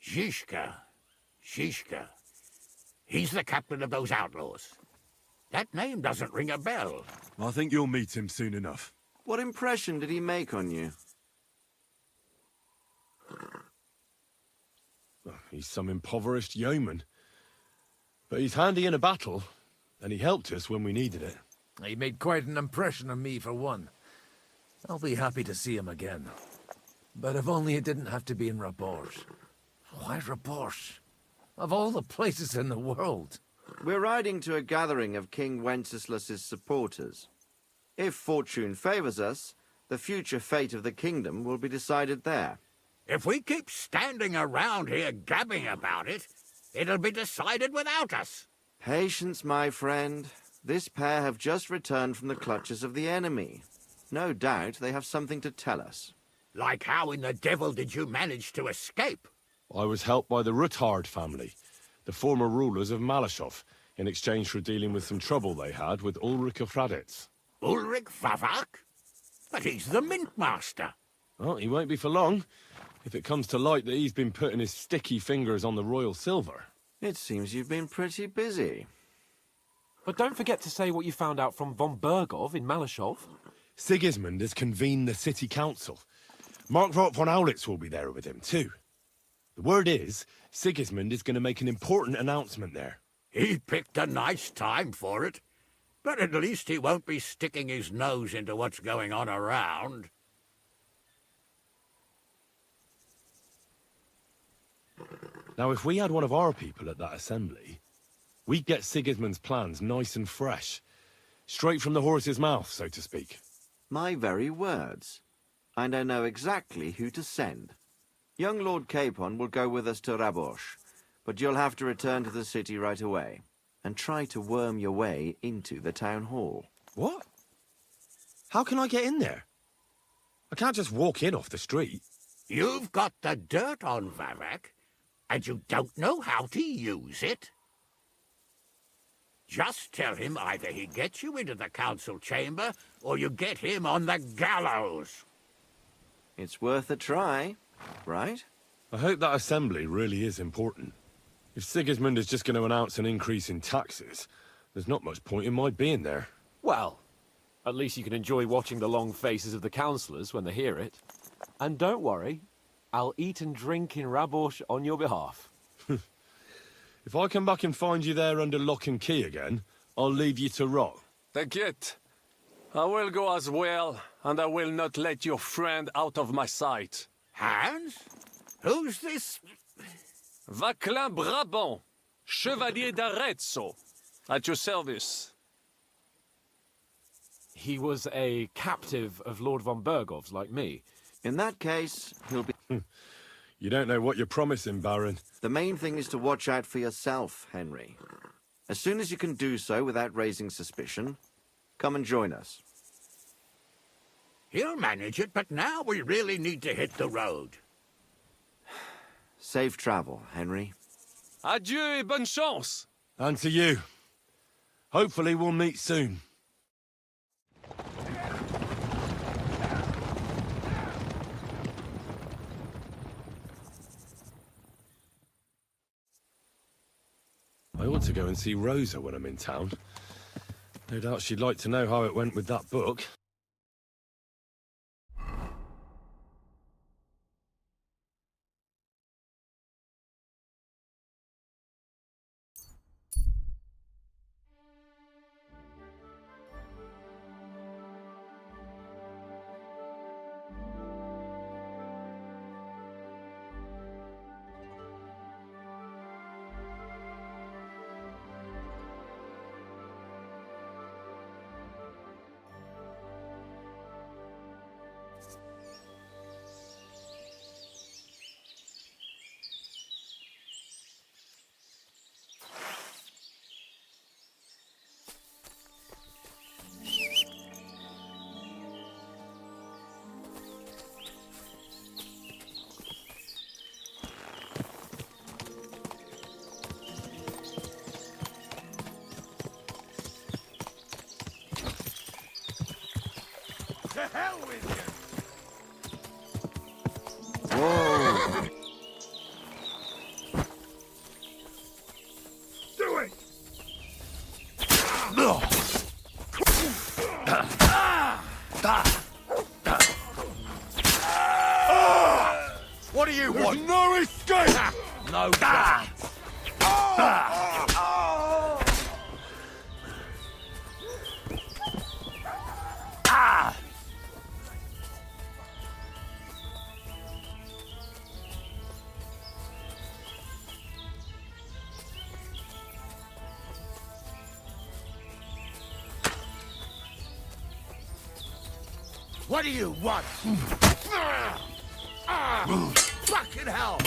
Zhishka. He's the captain of those outlaws. That name doesn't ring a bell. I think you'll meet him soon enough. What impression did he make on you? He's some impoverished yeoman. But he's handy in a battle, and he helped us when we needed it. He made quite an impression on me, for one. I'll be happy to see him again. But if only it didn't have to be in Rabosh. Why Rabosh? Of all the places in the world. We're riding to a gathering of King Wenceslas's supporters. If fortune favors us, the future fate of the kingdom will be decided there. If we keep standing around here gabbing about it, it'll be decided without us. Patience, my friend. This pair have just returned from the clutches of the enemy. No doubt they have something to tell us. Like how in the devil did you manage to escape? I was helped by the Ruthard family, the former rulers of Malashov, in exchange for dealing with some trouble they had with Ulrich of Raditz. Ulrich Favak? But he's the mint master. Well, he won't be for long, if it comes to light that he's been putting his sticky fingers on the royal silver. It seems you've been pretty busy. But don't forget to say what you found out from von Berghoff in Malashov. Sigismund has convened the city council. Markvart von Aulitz will be there with him, too. The word is, Sigismund is going to make an important announcement there. He picked a nice time for it. But at least he won't be sticking his nose into what's going on around. Now, if we had one of our people at that assembly, we'd get Sigismund's plans nice and fresh. Straight from the horse's mouth, so to speak. My very words. And I know exactly who to send. Young Lord Capon will go with us to Rabosh, but you'll have to return to the city right away, and try to worm your way into the town hall. What? How can I get in there? I can't just walk in off the street. You've got the dirt on Vavak, and you don't know how to use it? Just tell him either he gets you into the council chamber, or you get him on the gallows. It's worth a try, right? I hope that assembly really is important. If Sigismund is just going to announce an increase in taxes, there's not much point in my being there. Well, at least you can enjoy watching the long faces of the councillors when they hear it. And don't worry, I'll eat and drink in Rabosh on your behalf. If I come back and find you there under lock and key again, I'll leave you to rot. T'inquiète. I will go as well, and I will not let your friend out of my sight. Hans? Who's this? Vaclin Brabant, Chevalier d'Arezzo, at your service. He was a captive of Lord von Bergov's, like me. In that case, he'll be... You don't know what you're promising, Baron. The main thing is to watch out for yourself, Henry. As soon as you can do so without raising suspicion, come and join us. He'll manage it, but now we really need to hit the road. Safe travel, Henry. Adieu et bonne chance! And to you. Hopefully we'll meet soon. I ought to go and see Rosa when I'm in town. No doubt she'd like to know how it went with that book. To hell with you! Whoa! Do it! What do you want? No escape! No chance. What do you want? Fucking hell!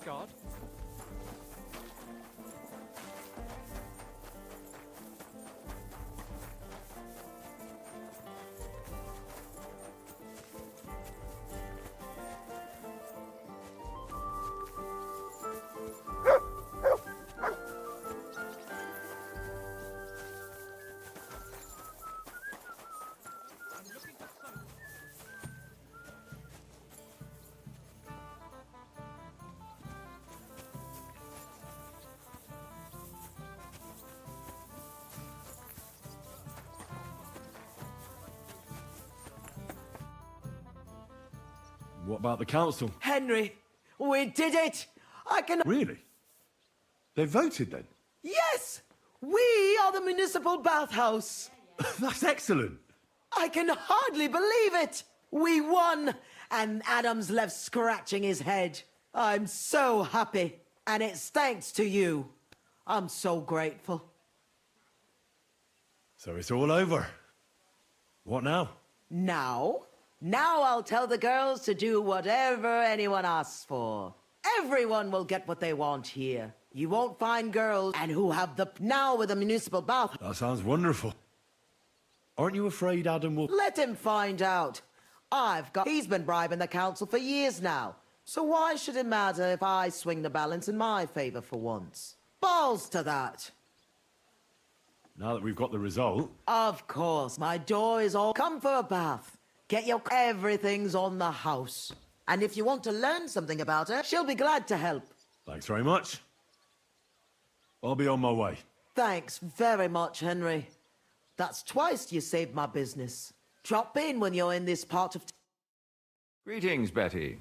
guard. What about the council? Henry, we did it! I can... Really? They voted then? Yes! We are the municipal bathhouse! That's excellent! I can hardly believe it! We won! And Adam's left scratching his head. I'm so happy. And it's thanks to you. I'm so grateful. So it's all over. What now? Now I'll tell the girls to do whatever anyone asks for. Everyone will get what they want here. You won't find girls and who have the now with a municipal bath. That sounds wonderful. Aren't you afraid Adam will... Let him find out. He's been bribing the council for years now. So why should it matter if I swing the balance in my favor for once? Balls to that. Now that we've got the result... Of course, my door is all... Come for a bath. Get your... Everything's on the house. And if you want to learn something about her, she'll be glad to help. Thanks very much. I'll be on my way. Thanks very much, Henry. That's twice you saved my business. Drop in when you're in this part of... Greetings, Betty.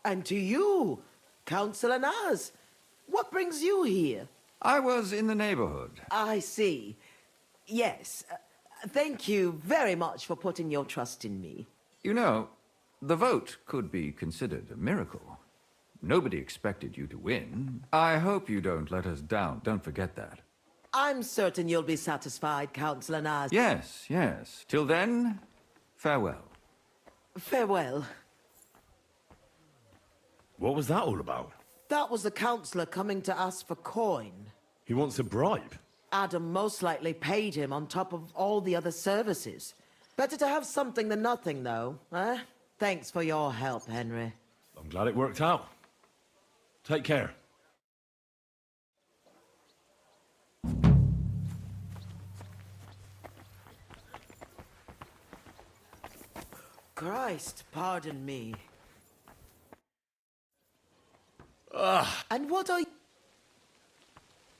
And to you, Councillor Naz. What brings you here? I was in the neighborhood. I see. Yes. Thank you very much for putting your trust in me. You know, the vote could be considered a miracle. Nobody expected you to win. I hope you don't let us down. Don't forget that. I'm certain you'll be satisfied, Councillor Naz. Yes, yes. Till then, farewell. Farewell. What was that all about? That was the councillor coming to ask for coin. He wants a bribe. Adam most likely paid him on top of all the other services. Better to have something than nothing, though, eh? Thanks for your help, Henry. I'm glad it worked out. Take care. Christ, pardon me. And what are you...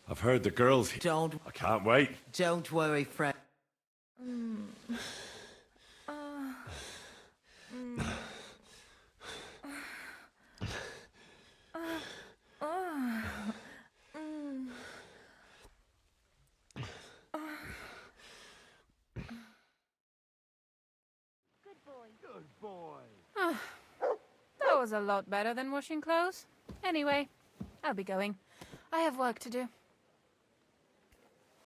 I've heard the girls... Don't... I can't wait. Don't worry, Fred. That was a lot better than washing clothes. Anyway, I'll be going. I have work to do.